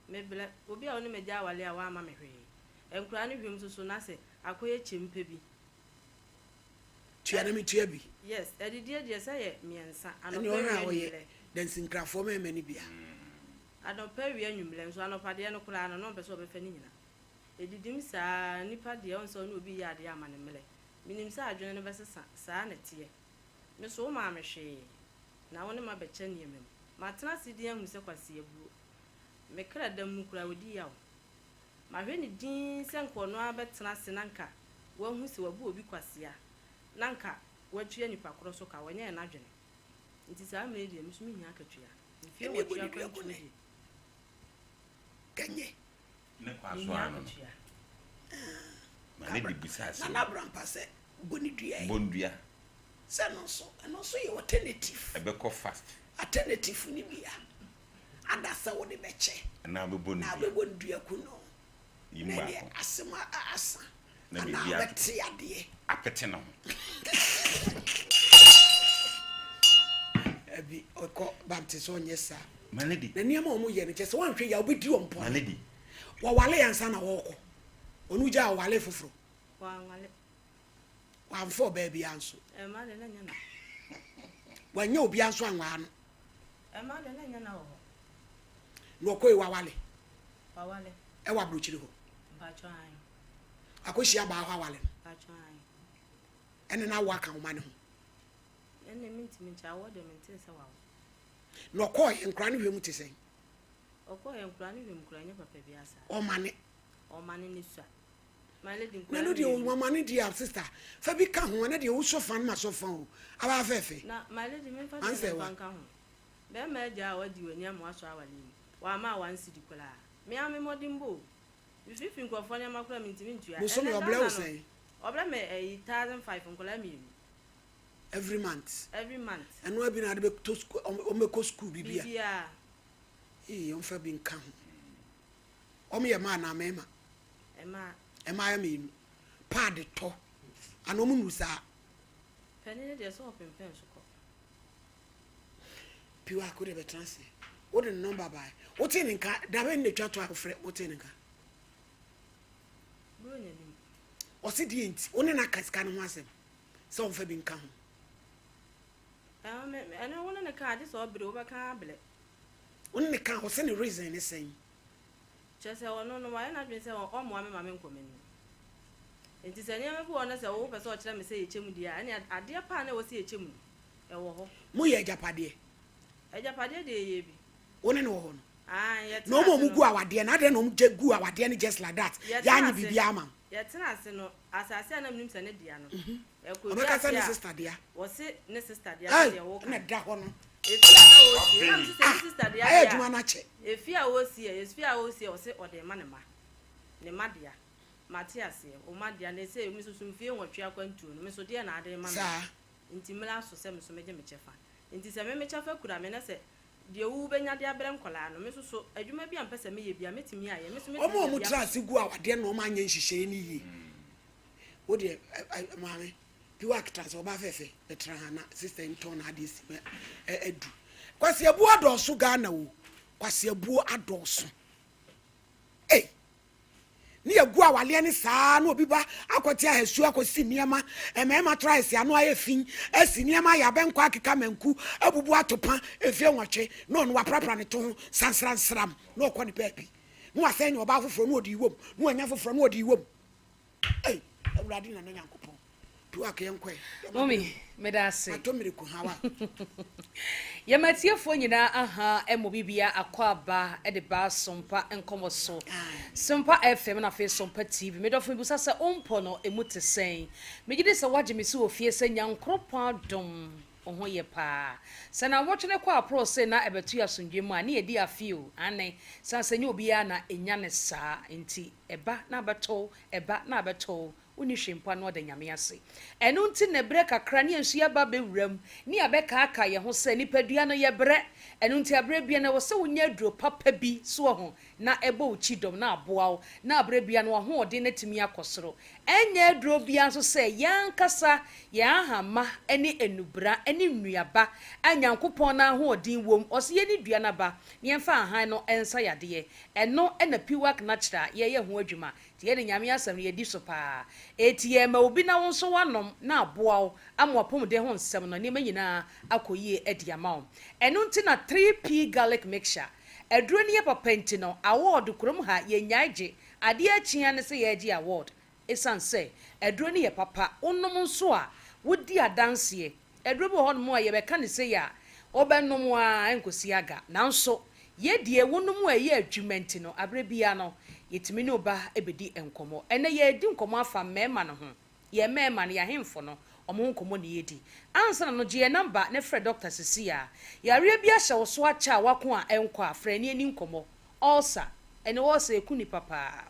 me bele obi a oni meja wale a wa ama me hwe nkra ni hwe mu so na se akoye chempe bi tua na me tua bi yes edidie de se ye miensa anopa we den sinkrafo me mani bia anopa wi anwumle nso anopa de no kula no pese obefa ni nyina edidim saa nipa de on so no obi ya de ama ne mele minim sa adwene no besesa saa na tie me so ma me hwe na woni ma beche ne yemem matena sidi ahu se kwase abu me kra dam mu kura wodi yawo ma hwe ni din se nkono abetena se nanka wahu se wabu obi kwase a nanka watue nipa koro so ka wonye na adwene nti saa me de me so mi nya akatua mfie watue akwa kanye ne kwa so ano ma ne di bisase na brampa se bondua se no so ye alternative ebe ko fast alternative ni bia ada sa wo de beche na be bondua kuno yimba asema asa na bibia ade apete no abi oko baptist on yes sir malady na niam omo ye ne kese wan hwe ya obedi on po malady wa wale yansa na wo ko onu ja wale foforo wa wale wa mfo ba bi anso ma de na nya na wanya obi anso anwa no ma de na nya na wo no ko wa wale e wa brochiri ho ba chan akohia ba ha wale ba chan ene na wa ka wo ma ne ho ene minti cha wo de minti se wa no ko enkra ne hwemu te sen okọ enkra ne hwemu kra nya papa bi asa o mane ni sua my lady na no de o mane dia sister fa bi ka ho na de wo so fan ma so fan o aba fefe na my lady me fa de fan ka ho be ma ja wa di wani am aso awale wa ma wan si di kula me am modin bo if you go for na makura minti ntua no so me obla o say obla me 1500 nkola mi every month and no abi na de to school o me ko school bibia on fa bi nka ho o me ma na mema ema ya me pad to ano mu nusa penene de so open pen so ko piwa ko de betranse o de number by o tin nka da be ne twa to afre o tin nka bro nya ni o si di enti o ne na kaska no asem so on fa bi nka ho ene wona ne ka de so obre o ba ka able o ne ka o se ne reason ne sen chese wono no wa na dwen se o mo ame mame nkomeni enti se ne me bu ona se wo pese o kire me se ye chemu dia ane ade pa na wo se ye chemu e wo ho mo ye japade de ye bi one no ho no ye no mo mu gu awade na de no mu je gu awade ne just like that ya nyi bibia ama ye tena ase no asase na mnim se ne dia no e ko o be ka se ne sister dia wo se ne sister dia de wo na da ho no efia na wo si na se sister dia ya adwuma na che efia wo si wo se o de ma ne ma dia Matias o ma dia na se mi susu mfie nwatwe akwantu no mi so dia na ade ma sa nti mla so se mi so meje me chefa nti se me chefa kura me na se de wu benya de abrem kola no mi susu adwuma bia mpese me ye bia metimi aye mi so me o mo trase gu awade no ma anya nhihye ni yi o de maame piwa trase o ba fefe betra na sister nton na ade si edu kwase abu adoso Ghana wo kwase abu adoso ni egu awale ni saa na obi ba akwoti ahasu akosi niema emema tries ya no ayefin asi niema ya benkwa akeka manku abubu atopa efie nwotwe no no waprapra ne to sansransram no okọ ne baabi no asen ni oba foforo no odi wom no anya foforo no odi wom awurade na nyankopon tu akenkwe Mommy medase atomire ku hawa Yamatiefo nyina aha emo bibia akwaba de ba Sompa Nkomo so Sompa FM na fe Sompa TV medofo busa se ompo no emute sen megide se waje me se ofie se nyankropa dom oho ye pa sana wotwene kwa pro se na ebetu asundwe mu ani edi afio ane sanse nya obi ya na enya ne saa enti eba na beto uni hwempa no de nyame ase eno nti ne bre kakra ne ansu ya ba bewuram ni abeka aka ye ho se nipadua no ye bre eno nti abre bia na wo se wonya aduro papa bi so ho na ebo uchidom na aboa na abre bia no ho ode na timi akosoro enya aduro bia so se yankasa ya hama ene enubra ene nnuaba anyankopon na ho odin wom ose ye ni dua na ba ne yemfa ahan no ensa yade eno ena piwak na kira ye ho adwuma tie de nyame asem ye di so pa etie ma obi na won so wanom na aboa amopom de ho nsem no ne manyina akoyie ediama o eno nti na 3p garlic mixture eduro ne papa nti no award krom ha ye nyaaje ade achia ne se ye agi award esan se eduro ne papa onnom nso a wodi adanse eduro bo honom a ye be ka ne se ya obenom a enkosi aga nanso ye die wonnom a ye adwumenti no abrebia no yetimi no ba ebedi enkomo ene ye di nkomo afa mema no ho ye mema ne ya hemfo no omo nkomo ne yedi ansa no je number ne frɛ doctor Cecilia ya re bia hye wo so acha wako a enko a frɛ ne ani nkomo ulcer ene wo se ekuni papa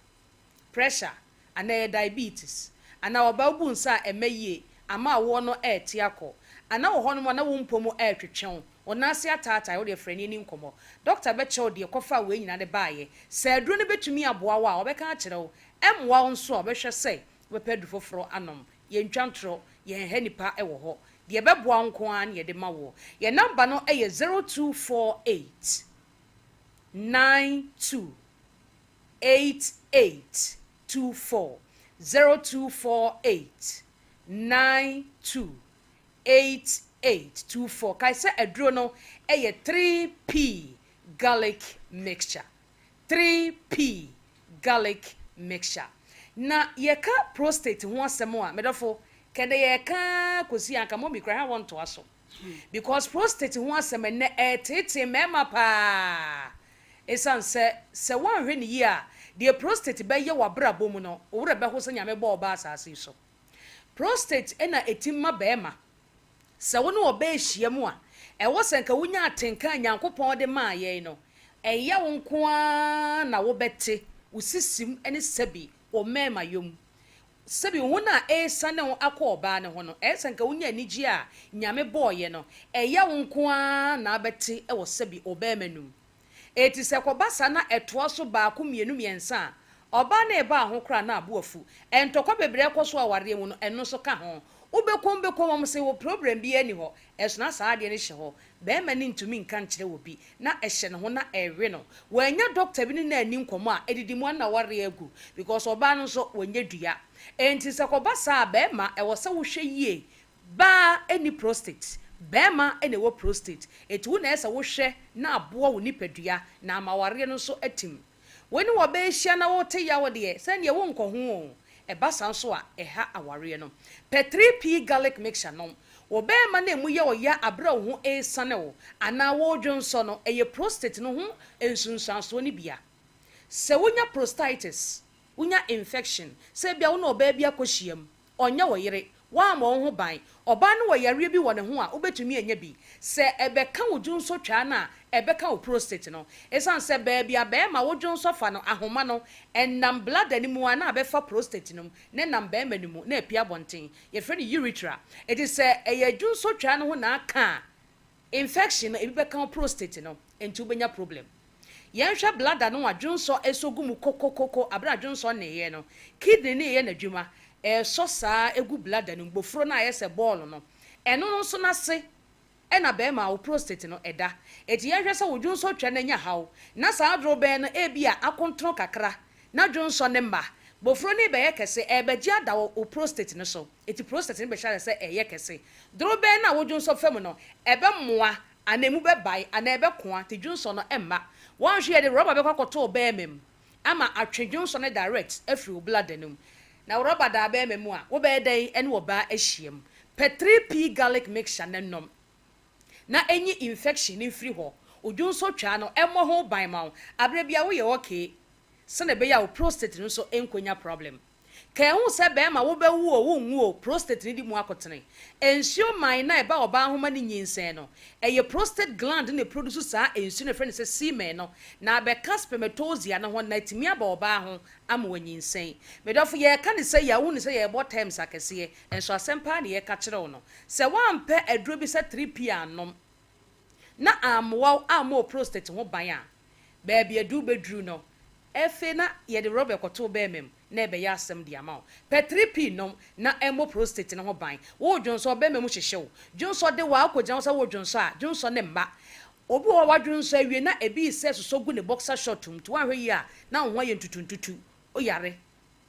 pressure ana diabetes ana oba bu nsa emeye ama wo no etiako ana wo hono na wo mpomo etwetwen onase atata wo de frɛ ne ani nkomo doctor be chew de kofa we nyina de baaye se aduro ne betumi aboa wa obeka a kire wo emwa wo nso obehwe sei we pedu foforo anom ye ntwantro ye hanipa e wo ho de beboa nko an ye de ma wo ye number no e 0248 92 8824 0248 92 8824 kai se aduro no e 3p garlic mixture 3p garlic mixture na yeka prostate ho asem a medofo kede yeka kosi anka mo mi kra want to aso because prostate ho asem ne tete mema pa esan se wan hwe ni yi a de prostate be ye wabrabo mu no owre be ho se nyame bo oba asase so prostate ena etimma bema se wo no oba ehia mu a e wo senka wunya atenka nyankopon de ma ye no eya wo nko a na wo bete usisim ene sabi o mema yom sabi wo na esane wo akoba ne ho no esenka wunya anigi a nyame boye no eya wo nko a na bete e wo sabi obema num eti se kwobasa na etoa so ba ko mienu miensa oba na eba ho kra na aboafu entokwa bebre ekoso aware mu no eno so ka ho ubekom se wo problem bi ani ho esona saade ne hye ho be ma ni ntumi nka nkire wo bi na ehye ne ho na ewe no wanya doctor bi ni na ani nkomo a edidi mu na ware agu because oba no so wanya dua enti se kwobasa be ma e wo se wo hwe yie ba any prostate bema ene wo prostate etu na esa wo hwe na aboa wo nipadua na amaware no so atim woni wo be hia na wo te ya wo de se ne wo nkoho e basa so a eha aware no pe 3p garlic mixture no wo be ma na emu ye wo ya abra wo ho esane wo ana wo dwonso no eye prostate no ho ensunsanso ni bia se wonya prostatitis wonya infection se bia wo na oba bia kohyiam onya wo yire wa ma ho ban oba no wayare bi wone ho a obetumi anya bi se ebeka wodwunso twa na ebeka wo prostate no esan se ba bia ba ma wodwunso fa no ahoma no enam blood animu ana abefa prostate no ne nam ba manimu na apia bonten ye frɛ ni urethra it is se eyadwunso twa no ho na aka infection ebi beka wo prostate no enti ubenya problem yenhwa blood no wadwunso esogumu kokokoko abra dwunso ne ye no kidney ne ye nadwuma so saa egu blood no gbofro na ayese ball no eno no so na se na be ma wo prostate no eda eti yehwe se wo dwunso twa na nya haw na saa dro be no e bia akontro kakra na dwunso ne mba gbofro ni be ye kese e be gia da wo prostate no so eti prostate ni be sha se e ye kese dro be na wo dwunso fam no e be moa anemu be bai ana e be koa ti dwunso no emma wan hwe de rubber be kwakoto be mem ama atwe dwunso ne direct afri wo blood no na rubber da be memu a wo be dai ene wo ba ahiem pe 3p garlic mixture nenom na enyi infection in free ho odwunso twa no emo ho ban ma abre bia wo ye okay se na be ya wo prostate no so enkonya problem ka hu se be ma wo be wu o wo nwu o prostate ni di mu akotene ensio man na e ba oba ahoma ni nyinsen no eye prostate gland na produce sa ensio na friend se semen no na be spermatozoa na ho na timi aba oba ho ama wanyinsen medofo ye ka ne se ya wo ne se ye bo times akese enso asempa na ye ka kire wo no se wampe aduro bi se 3p anom na amwa amo prostate ho ban a ba bia du bedru no efe na ye de rubber koto be mem na ebe ya asem di ama pe 3p nom na emo prostate na ho ban wo dwonso be mem hyehyew dwonso de wa akogyan so wo dwonso a dwonso ne mba obi wo wa dwonso awie na ebi se so gu ne boxer short to wan hwe yi a na ho ye ntutuntutu o yare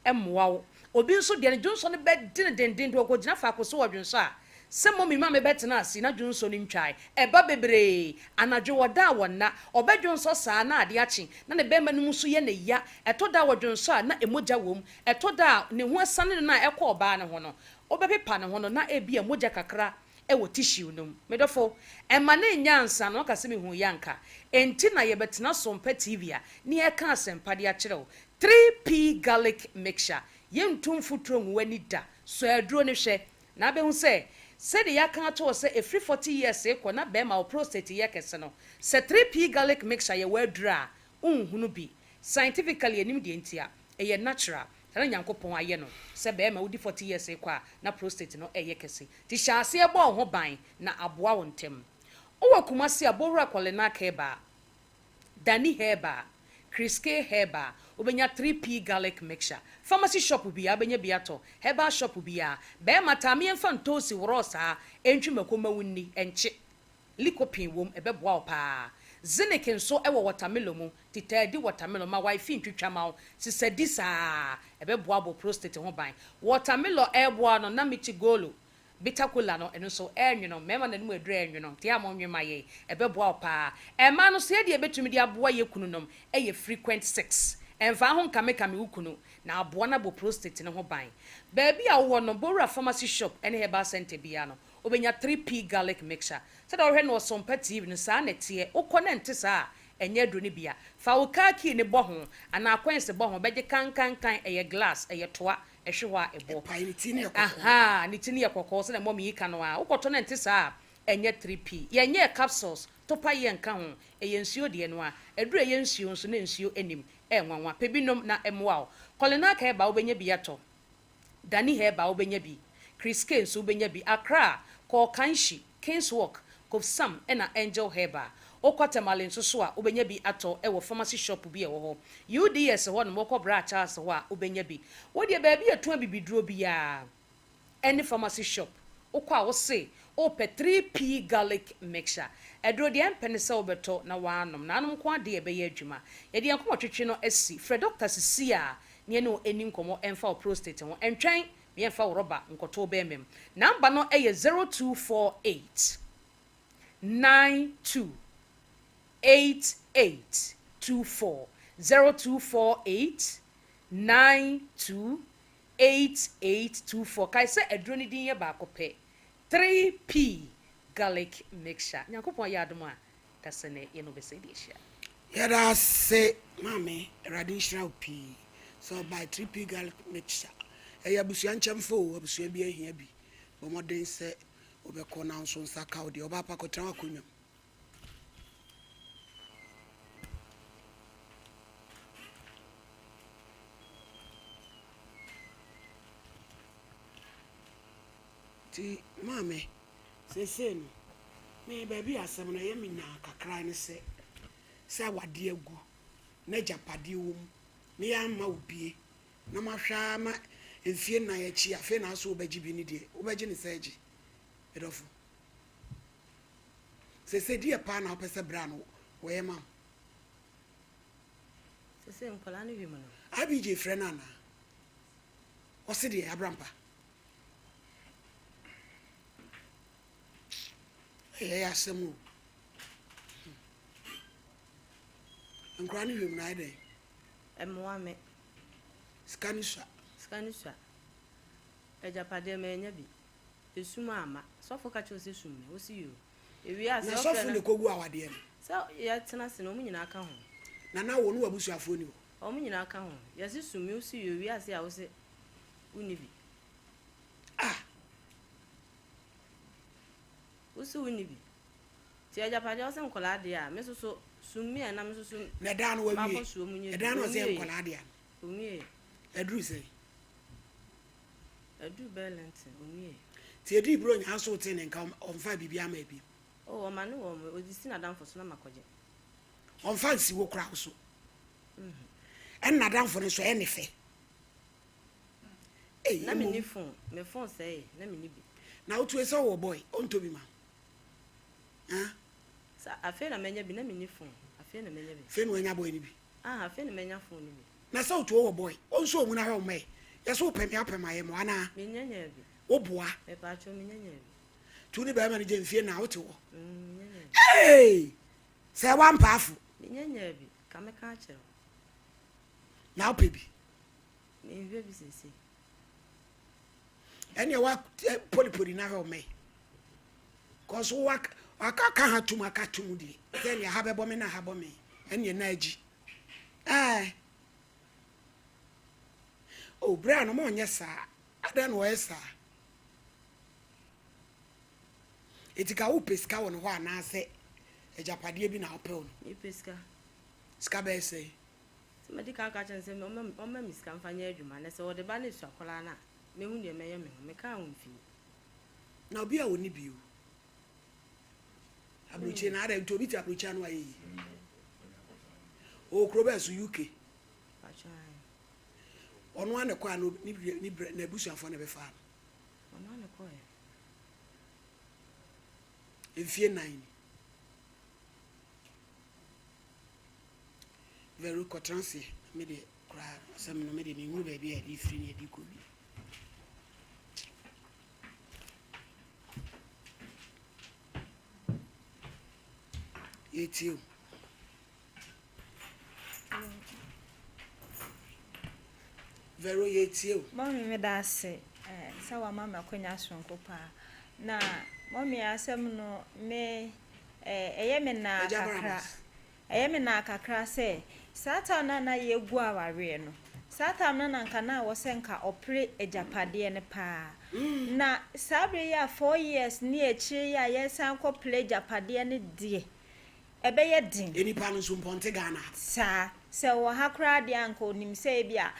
emwa wo obi nso de ne dwonso ne be den to akogyan fa akoso wo dwonso a se momi ma me betena asi na dwonso ni ntwai eba bebre anadwo woda wonna obedwonso saa na ade achi na ne bema no muso ye ne ya etoda wodwonso a na emoja wom etoda ne ho asane na ekọ oba ne ho no obepepa ne ho no na ebia moja kakra ewo tissue no medofo ema na nyansa no kase me hu yanka enti na ye betena Sompa TV a ne ye ka asempa de akyerew 3p garlic mixture yentum futuro nwani da so aduro ne hwe na be hu se said ya kan to say a free 40 years e ko na be ma prostate ye kese no se 3p garlic mixture ye wadra unhunu bi scientifically enim de ntia e ye natural tara nyankopon aye no se be ma wodi 40 years e ko na prostate no e ye kese ti hyase e bo ho ban na aboa wontem owa kumasi abowra kwale na Herbal Dani Herbal Kriske Herbal obenya 3p garlic mixture pharmacy shop bia obenya biato herbal shop bia be matame emfa ntosi worosa entwi makoma wunni enche likopin wom ebeboa opa zinc nso ewo watermelon mu titadi watermelon ma wifi ntwitwa ma sisadi saa ebeboa bo prostate ho ban watermelon eboa no na michi golo bitakula no eno so enwono mema na nemu edure enwono te amonwema ye ebeboa opa ema no so ye de ebetumi de aboa ye kununom eye frequent 6 emfa ho nkame ukunu na aboa na bo prostate ne ho ban baabi a wo no bora pharmacy shop ene herbal center bia no obenya 3p garlic mixture sada ohwe no Sompa TV no saa netie ukonnect saa enye dro ne bia fa wo kaki ne bo ho ana akwense bo ho beje kan eye glass eye toa ehwe ho a ebo aha ni tini yakoko se na mom yi kan wa ukoto na ntisa enye 3p yenye capsules topa ye nka ho eye nsuo de no a eduro ye nsuo nso na nsuo enim enwanwa pebinom na emwa kolena ka eba obenye bi yato dani heba obenye bi Chris K nso obenye bi Accra ko kanshi Kingswalk Kofsam ena Angel Herbal okwatemale nso so a obenya bi ato ewo pharmacy shop bi ewo ho UDS ho no mokọ branch as ho a obenya bi wo de ba bi etu abibiduro bi ya any pharmacy shop okwa wo se ope 3p garlic mixture edro de empene se obeto na wanom nanom kwa de ebe ye adwuma ye de enkomo twetwe no asi Fred Dr. Sisia ne no eni nkomo emfa prostate ho entwen me emfa roba nkoto be mem number no eye 0248 928824 0248 928824 kai se edroni din ye ba kope 3p garlic mixture nyakopon ya adom a kasene ye no bese di hia yada se mame traditional p so by 3p garlic mixture eya busu anchemfo abusu bi ahia bi bo modern se obeko na nso nsaka odi oba pa kotra akonwam ti mame sesen me baby asem na yemi na kakra ne se wade agu na japade wom me ya ma obie na mahwa ma enfie na ya chi afi na so obaji bi ni de obaji ni seji edofo sese die pa na opese bra no wo ye mam sese nkola no hwemo no abije frena na osidi abrampa ya semu nkra no hwemo na ide emwame skanisha ejapade menya bi esuma ama sofo ka chose summe osi yo ewi ase na sofo le kogu awade em so ya tena se no munyina aka ho na wo no abusuafo ni o munyina aka ho ya se summe osi yo ewi ase a wo se unibi osi unibi ti ejapade o se nkola de a me so summe na me so na da no wa wi e da no se nkola de a umie edru se edu balance umie ti edi bro nya so te ne nka onfa bibia ma bi o ma no wo odisi na danfo so na makoje onfa nsi wo kra so en na danfo ne so e ne fe na me ni phone me phone say na me ni bi na otu ese wo boy onto bi ma sa afi na menya bi na me ni phone afi na menya bi fe no nya boy ni bi afi na menya phone ni bi na sa otu wo boy onso mu na hwe me yeso pemi apema mo ana me nyanya bi oboa me pa cho me nyanya bi tu ni ba ma ni je mfie na wote wo nyanya se wa mpafu me nyanya bi ka me ka kire na opebi me hwe bi sese ene wa polipoli na hwe me cause wa aka ha tum aka tum di then ya habebo me na habo me ene na agi o bra no mo nyesa ada no esa etika wo peska won ho ana se ejapade bi na opel no e peska ska be se se medical ka chen se o ma miska mfanya adwuma na se wo de ba na su akola na me hu de meye me ka ho mfi na obi a woni biu abruche na ada to bi ti abruche anu ayi o krobe su UK ono ane kwa no ni na busuafo na be fa ono ane kwa efie 9 very kotransi me de kra asem no me de nhu ba bi a di free ni di ko bi yetio very yetio mommy me da se sa wa mama kwanya sonko pa na mommy asem no me eye me na kakra se sata na yegu aware no sata na nka na wo se nka opre ejapade ne pa na sabre ya 4 years ni echi ya yesan ko play ejapade ne die ebe ye din eni pa no so mponte Ghana sa se wo hakra de anka onim se bia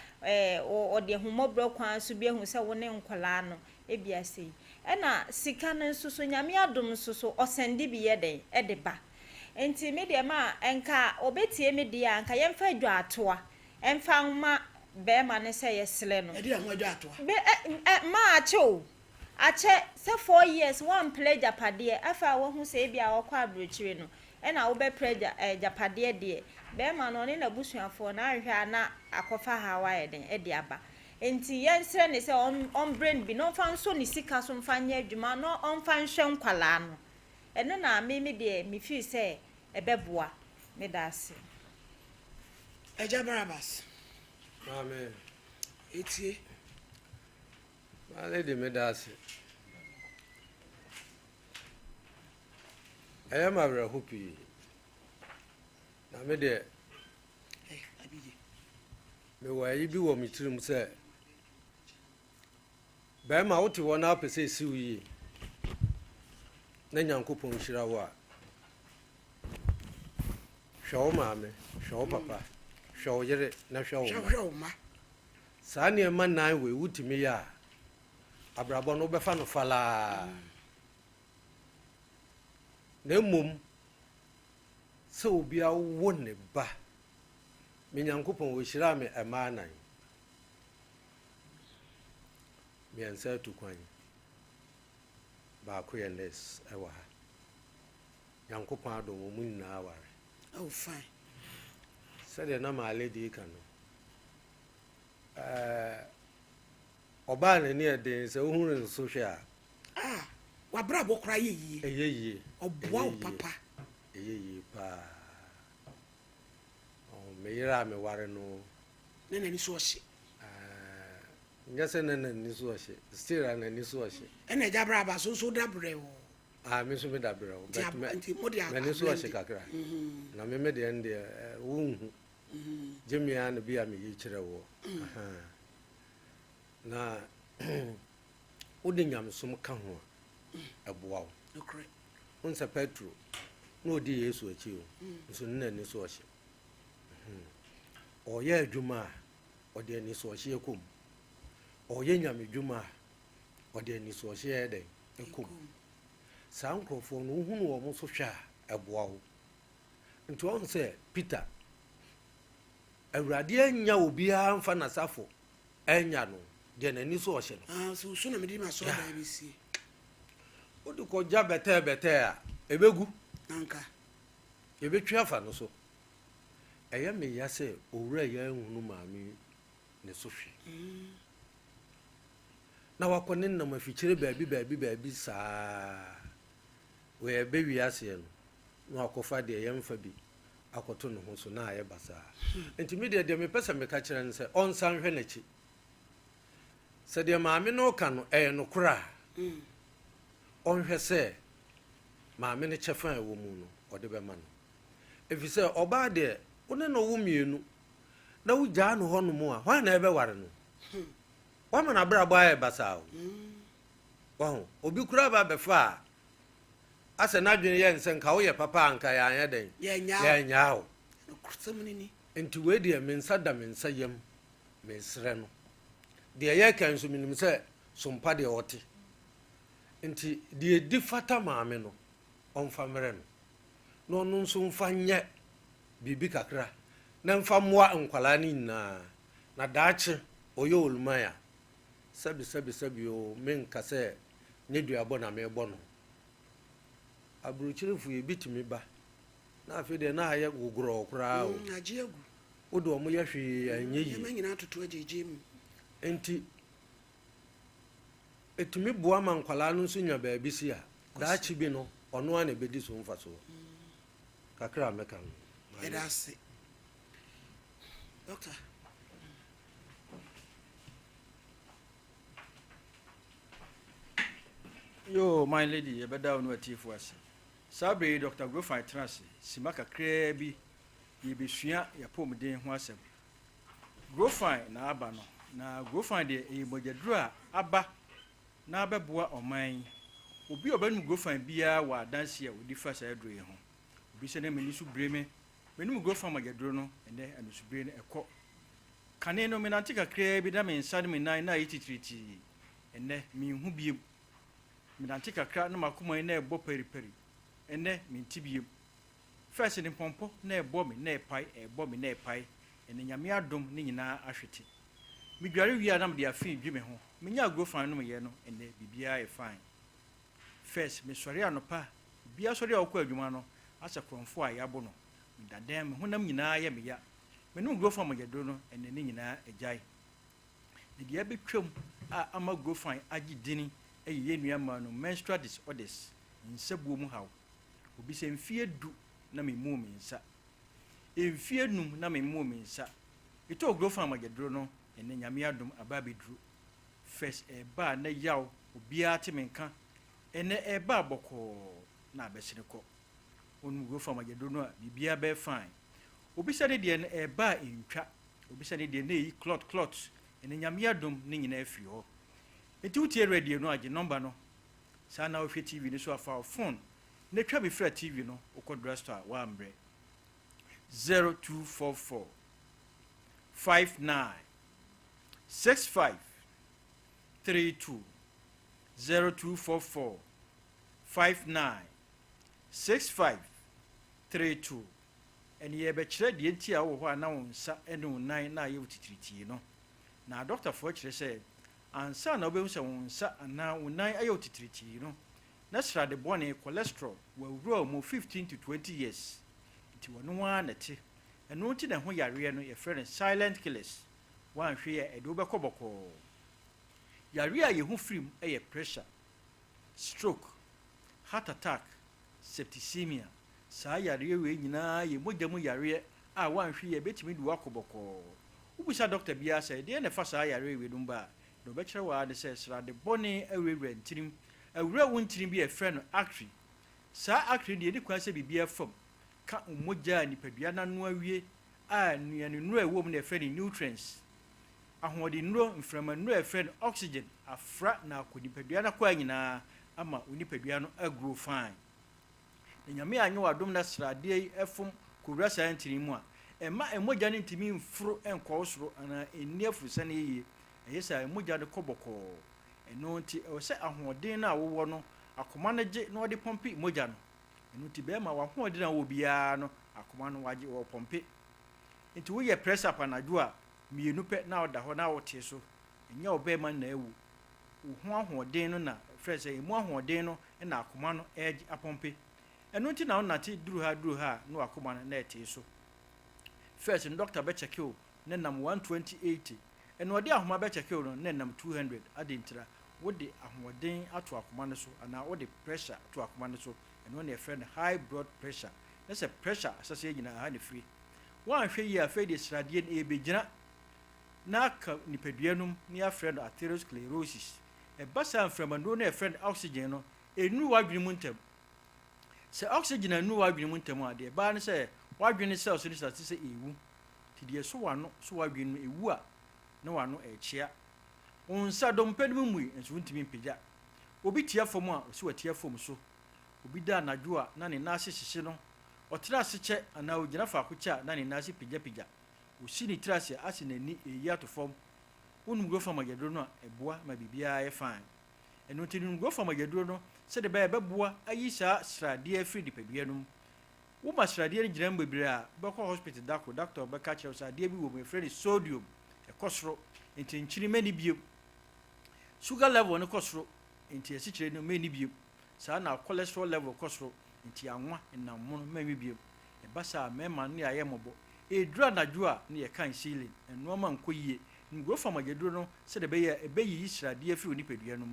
o de humobro kwan so bia hu se wo ne nkola no e bia sei na sika no so nyame adom so osende bi ye den e de ba enti me de ma enka obetie me de anka yemfa adwa atoa emfa homa be ma ne se yesle no e de ho adwa atoa be ma ache se 4 years one play japade afa wo hu se bia wo kwa abrochire no na wo be play japade de be ma no ne na busuafo na ahwa na akofa hawa eden e de aba enti yensre ne se on brain bi no fa nso ne sika so mfa nya adwuma no on fa nhwe nkwala no ene na me de me feel say ebeboa me dase eja barabas amen etie male de me dase aya mabra hopi na me de abije me wa yi bi wo mi tirim se ba ma wote wona apese siwi na nyankopon hira wa hwo maame hwo papa hwo yere na hwo ma saa ne ma nan we wutimi ya abrabo no befa no fala na mum so obi a wo ne ba me nyankopon wo hira me ema nan me ansa tu kwan ba ko ye nes ewa ha nyankopon adom mu nyina aware oh fine said na ma lady kan oba na ni ede se ohun nso hwe a wa bra bo kra ye eyeye oboa o papa eyeye pa o me yira me ware no na ni so hye nyase na ni so hye still na ni so hye ena eja bra ba so dabre o me so me dabre o but me ni so hye kakra na me de ende wunhu jemia na bia me yi kire wo na odi nyamsom ka ho aboa wo okay unsa petro no odi yesu achi o nso nna ni so hye o ye adwuma o de ni so hye ekom o ye nyame dwuma o de ni so hye eden ekom saa nkrofo no hunu wo mo so hwa aboa wo nti on se Peter awurade anya obi a mfa nasafo enya no de na ni so hye no so na me di ma so da bi si odi ko ja bete a ebegu nanka ebetwa fa no so eye me ya se owura ya hunu maami ne so hwe na wakone na mafikyire baabi saa we be wiase no na akofa de yemfa bi akoto no ho so na aye basa ntimi de me pesa me ka kire nse on san hwe na chi se de maami no ka no no kura on hwe se maami ne chefa ewo mu no ode be ma no efise oba de one no wo mienu na wo gya no ho no mu a hwa na ebe ware no wa ma na bra ba aye basa o wa obi kura ba befa asa na dwene ye nse nka wo ye papa anka ya anya den ye nyaa no kursamni ni enti we de me nsa da me nsa yam me sre no de ye kan so minim se sompa de ote enti de di fata maame no onfa mere no no nso mfa nye bibi kakra na mfa moa nkwala ni na na daakye oyɛ olumaya sɛbi o menka sɛ ne duabɔ na mebɔ no aburukyerefo yɛ bitumi ba na afei deɛ na ayɛ gogorɔ koraa o agye agu wode ɔmo yɛ hwee anyɛ yi yɛma nyinaa toto agyegye mu nti ɛtumi boa ma nkwalaa no nso nya baabi si a daakye bi no ɔno a na ɛbɛdi so mfa so kakra mɛka no ɛda ase doctor yo my lady yɛbɛda wo no atiefo ase saa bere yi dr grofan tena ase sima kakraa bi yɛbɛsua yɛpɔmuden ho asɛm grofan na aba no na grofan deɛ ɛyɛ mogyaduro a aba na abɛboa ɔman obi a ɔbɛnum grofan biara wɔ adanse a ɔdi fa saa aduro yi ho obi sɛ na m'ani so bere me m'anum grofan mogyaduro no ɛnɛ anusubere no ɛkɔ kane no menante kakraa bi na me nsa no me nan na ayɛ titiritii ɛnɛ menhu biem menante kakra na makoma yi na ɛbɔ periperi ɛnɛ menti biem fɛs ne mpɔmpɔ na ɛbɔ me na ɛpae ɛbɔ me na ɛpae ɛnɛ nyame adom ne nyinaa ahwete medware wie a na mede afei dwi me ho menya agrofan no meyɛ no ɛnɛ biribiara yɛ fine fɛs mesɔre anɔpa bia sɔre a wɔkɔ adwuma no asɛ korɔmfo a yɛabo no medadan me honam nyinaa yɛ meya menom grofan magyaduro no ɛnɛ ne nyinaa agyae ne deɛ bɛtwam a ama grofan agye dini ɛyɛ yɛ nnuama no menstrual disorders nsabuo mu haw obi sɛ mfie du na memu me nsa mfie num na memu me nsa ɛtɔ grofan magyaduro no ɛnɛ nyame adom aba bɛduru first ɛba na yaw obiara te me nka ɛnɛ ɛba bɔkɔɔ na abɛsene kɔ onum grofan magyaduro no a biribiara bɛɛ fine obi sɛ ne deɛ no ɛba ntwa obi sɛ ne deɛ na ɛyi clot ɛnɛ nyame adom ne nyinaa afiri hɔ nti wotie radio no agye number no saa na wohwɛ tv no so afa wo phone na twa bi fra tv no wokɔ drugstore wa ambrɛ 0244 59 65 32 0244 59 65 32 ɛne yɛbɛkyerɛ deɛ nti a wowɔ hɔ a na wo nsa ne wo nan na ayɛ wo titiritii no na dɔktafoɔ kyerɛ sɛ ansa na wobɛhu sɛ wo nsa anaa wo nan ayɛ wo titiritii no na srade bɔne cholesterol wawura mu 15 to 20 years nti wɔno waa na te ɛno nti na ho yareɛ no yɛfrɛ no silent killers woanhwɛ yɛ ɛde wobɛkɔ bɔkɔɔ yareɛ a yɛho firim ɛyɛ pressure stroke heart attack septicemia saa yareɛ wei nyinaa yɛ mogya mu yareɛ a woanhwɛ yɛ bɛtumi de wakɔ bɔkɔɔ wobusa dɔkta biara sɛ deɛ na ɛfa saa yareɛ wei no mba a na ɔbɛkyerɛ wɔ ade sɛ srade bɔne awurawura ntirim awura wo ntirim bi yɛfrɛ no artery saa artery deɛ ɛdi kwan sɛ biribiara fam ka mmogya a nipadua n'ano awie a nnuane nnuro a ɛwɔ mu na yɛfrɛ no nutrients ahoɔden nnuro mframa nnuro a yɛfrɛ no oxygen afra na akɔ nipadua no akɔa nyinaa ama onipadua no agro fine na nyame anyɛ wɔ adom na sradeɛ yi ɛfom kɔwura saa ntirim mu a ɛma mmogya no ntumi mforo nkɔɔ soro anaa ɛnni afurusɛ no yie ɛyɛ sɛ mogya no kɔ bɔkɔɔ ɛno nti ɛwɔ sɛ ahoɔden no a wowɔ no akoma no gye na wɔde pɔmpe mogya no ɛno nti bɛrima w'ahoɔden a wɔ biara no akoma no wagye wɔ pɔmpe nti woyɛ press up anadwo a mmienu pɛ na woda hɔ na wote so ɛnyɛ wo bɛrima na awu wo ho ahoɔden no na frɛ sɛ ɛmu ahoɔden no na akoma no ɛgye apɔmpe ɛno nti na wonate duru ha a na wakoma no na ɛte so first no doctor bɛkyɛke wo ne nam 120/80 ɛna ɔde ahoma bɛkyɛke no ne nam 200 ade ntira wode ahoɔden ato akoma no so anaa wode pressure ato akoma no so ɛno ne yɛfrɛ no high blood pressure na sɛ pressure asɛ sɛ nyinaa ha ne firi woanhwɛ yi afei de sradeɛ no ɛbɛgyina na aka nipadua nom ne yɛafrɛ no atherosclerosis ɛba saa mframanuo no yɛfrɛ no oxygen no ɛnuru w'adwene mu ntam sɛ oxygen anuru w'adwene mu ntam a deɛ ɛbaa ne sɛ w'adwene cells no sate sɛ ɛwu nti deɛ so w'ano so w'adwene no ɛwu a na wano ɛkyea wo nsa dɔmpɛ no mu mui nso wontumi mpagya obi tia fam a ɔsi watia fam so obi da anadwo a na ne naase hyehye no ɔtena ase kyɛ anaa ogyina faako kyɛ a na ne naase pagyapagya osi ne tiri ase ase n'ani ɛyi ato fam wonum grofan magyaduro no a ɛboa ma biribiara yɛ fine ɛno nti num grofan magyaduro no sɛde bɛyɛ bɛboa ayi saa sradeɛ afiri nipadua no mu woma sradeɛ no gyina mu bebree a bɛkɔ hospital doctor bɛka kyerɛ wo sɛ adeɛ bi wɔ mu ɛfrɛ no sodium kosoro nti nkyiri mani bio sugar level no kosoro nti esikyire no mani bio saa na cholesterol level kosoro nti anwa enam no mani bio basa mema no ya yemobo edura nadwo a ne ye kan ceiling enoma nkoyie ngro famageduro no se de beyi israde afi onipadua no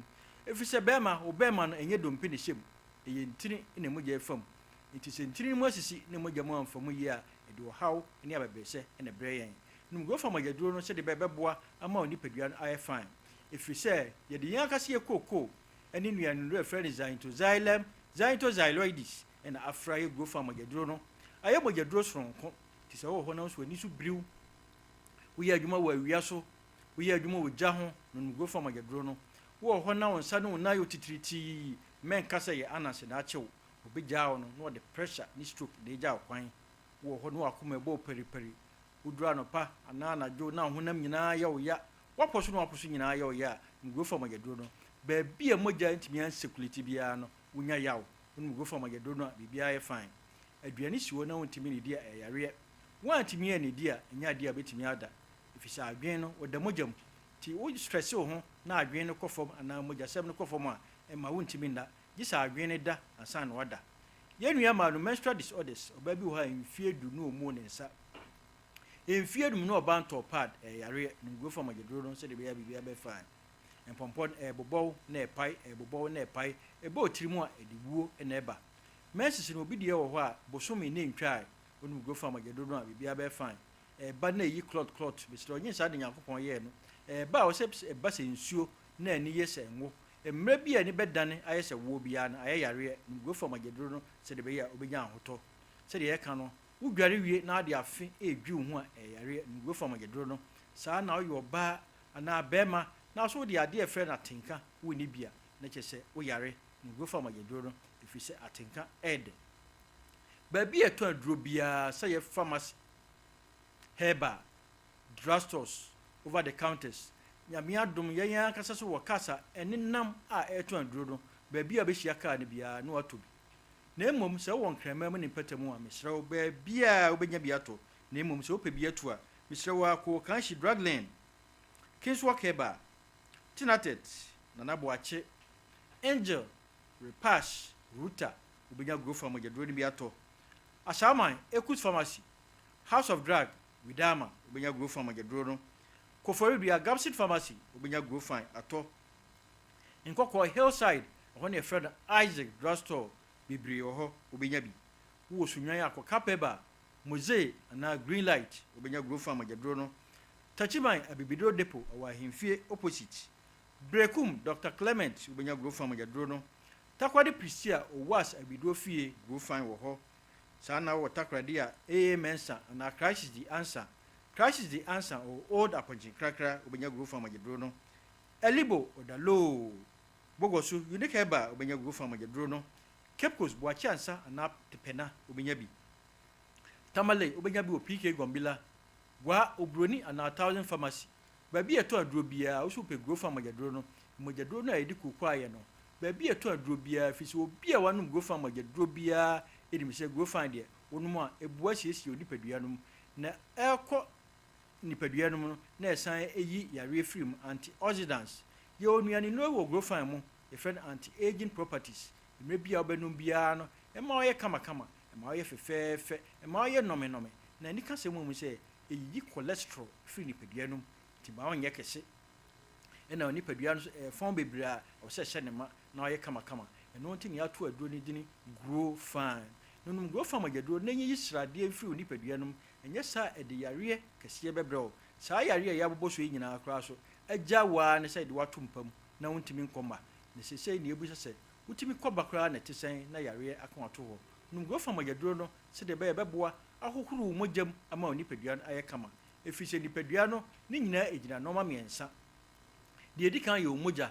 efi se bema obema no enye dompe ne hyem eye ntini ne mogya fam nti se ntini mu asisi ne mogya mu amfamu yi a ede haw ne abebese ne breyen ngro famageduro no se de bebeboa ama onipadua no aye fine efi se ye de yan kase ye koko ene nuanu no afra ne xylem ena afra ye ngro famageduro no aye mogeduro soronko ti se wo ho na so ani so briw wo ye adwuma wo awia so wo ye adwuma wo gya ho no ngro famageduro no wo ho na won sa no na yo titiriti men kasa ye anase na achew obegya wo no the pressure ni stroke de gya kwan wo ho no akoma ebo periperi udura no pa ana na jo na honam nyina ye wo ya waposo no waposo nyina ye wo ya ngro famageduro no ba bia mogya ntimi an security bia no wonya yawo ngro famageduro no bibia ye fine aduane siwo na wontimi ne dia yare wantimi ya ne dia nya dia betimi ada ifisa adwen no oda mogyam ti wo stress ho na adwen no kofom ana mogyasem no kofom a ma wontimi nda gisa adwen ne da asan wada yenua ma no menstrual disorders oba bi ho ha mfie du no mu ne nsa mfie dum no oba ntɔ pad yare ngro fam agedro no se de bia bibia be fine empompon bobow na epai bobow na epai ebe otirimu a ediwuo na eba menses no obi die wo ho a bosomi ne ntwai onu go fam agedro no a bibia be fine ba na yi clot bisro onye sa de yakopon ye no ba wo se ba se nsuo na ani ye se nwo emre bia ni bedane aye se wo bia na aye yare go fam agedro no se de be ya obenya ahoto se de ye ka no wudware wie na ade afe edwu ho a yare go fam agedro no saa na oyo ba ana bema na so de ade efre na tinka wo ni bia na chese wo yare go fam agedro no ifi se atinka ed ba bia to aduro bia se ye pharmacy Herbal, drugstores, over the counters. Nyame adom yan kasa so wakasa ene nam a eto anduro no ba bia be hia ka ne bia no atobi. Na emom se won krama mu ne patamu a mesrew ba bia obenya bia to. Na emom se ope bia to a mesrew akọ kan shi drugland. Kinswa Herbal, Tinatet, Nanaboache, Angel, Repash, Ruta, obenya grow from agedro ne bia to. Ashaman, Ekus Pharmacy, House of Drug, Widama, obenya grow from agedro no. Koforibia Gapsit Pharmacy, obenya grow fine ato. Nkoko Hillside, on your friend Isaac Drugstore, Bibri oho, obenya bi. Wo sunyan akoka peba, Mose na Green Light, obenya grow from agedro no. Tachiman Abibidro Depot, awa himfie opposite. Brekum Dr. Clement, obenya grow from agedro no. Takwade Priscilla owas Abidro fie grow fine wo ho. Sana wo takradia mensa na crisis the answer. Crisis the answer o old aponji krakra obenya grow from agedro no. Elibo odalo Bogosu unique Herbal obenya grow from agedro no. Kepkos boachi ansa na tepena obenya bi. Tamale obenya bi o PK Gombila. Wa obroni ana 1000 pharmacy. Babi eto aduro bia o so pe grow from agedro no. Magedro no edi kokwa ye no. Babi eto aduro bia fisi obi a wanum grow from agedro bia edim se grow find there onum a ebua siesie onipadua num na ekọ nipadua num na esan eyi yare film antioxidants ye onuane no wo grow find mu e friend anti aging properties emre bia obenum bia no ema oye kama ema oye fefefe ema oye nome na ni kase mu se eyi cholesterol free nipadua num ti ba onye kese ena onipadua no fon bebra o se hye ne ma na oye kama eno nti ne ato aduro ni dini grow fine nunum grow fine ageduro na nyi srade free onipadua num enye sa ede yare kese bebrɛ sa yare ya bobo so nyina akra so agya wa ne sɛ de wato mpam na wontimi nkɔma ne sesei ne ebu sɛ wotimi kɔba kra na tesɛn na yare aka wato hɔ num grow fine ageduro no sɛ de bɛboa ahohoro mogyam ama onipadua no ayɛ kama efisɛ nipadua no ne nyina egyina normal miensa de edi kan yɛ omogya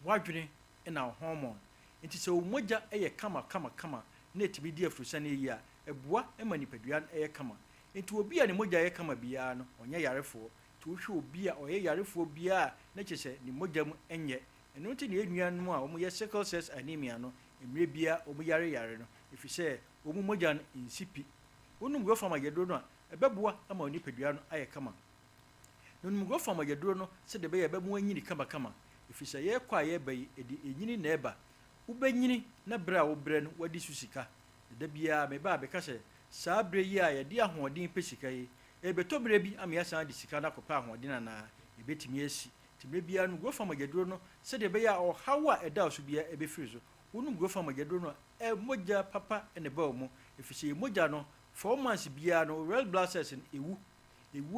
wadwene na hormone nti sɛ omogya ɛyɛ kama na etimi di afrusa na yi a eboa ema nipadua no ɛyɛ kama nti obi a ne mogya ɛyɛ kama bia no ɔnyɛ yarefo nti wohwɛ obi a ɔyɛ yarefo bia na kyesɛ ne mogya mu ɛnyɛ ɛno nti ne enuanom a ɔmo yɛ sickle cell anemia no emre bia ɔmo yare no efisɛ ɔmo mogya no insipi onum go fama agedro no a ɛbɛboa ama nipadua no ayɛ kama no num go fam yeduro no se de be ye be mu anyini kama kama efisa ye kwa ye be edi enyini na eba ubanyini na bra wo bre no wadi susika da bia me ba be ka se saa bre yi a ye de ahoɔden pe sika yi ebeto bre bi am ya san de sika na kopa ahoɔden na ebetimi asi timre bia no go fam yeduro no se de be ya o hawa eda so bia ebe firi so wonum go fam yeduro no moja papa ene ba o mu efisa moja no 4 months bia no red blood cells ewu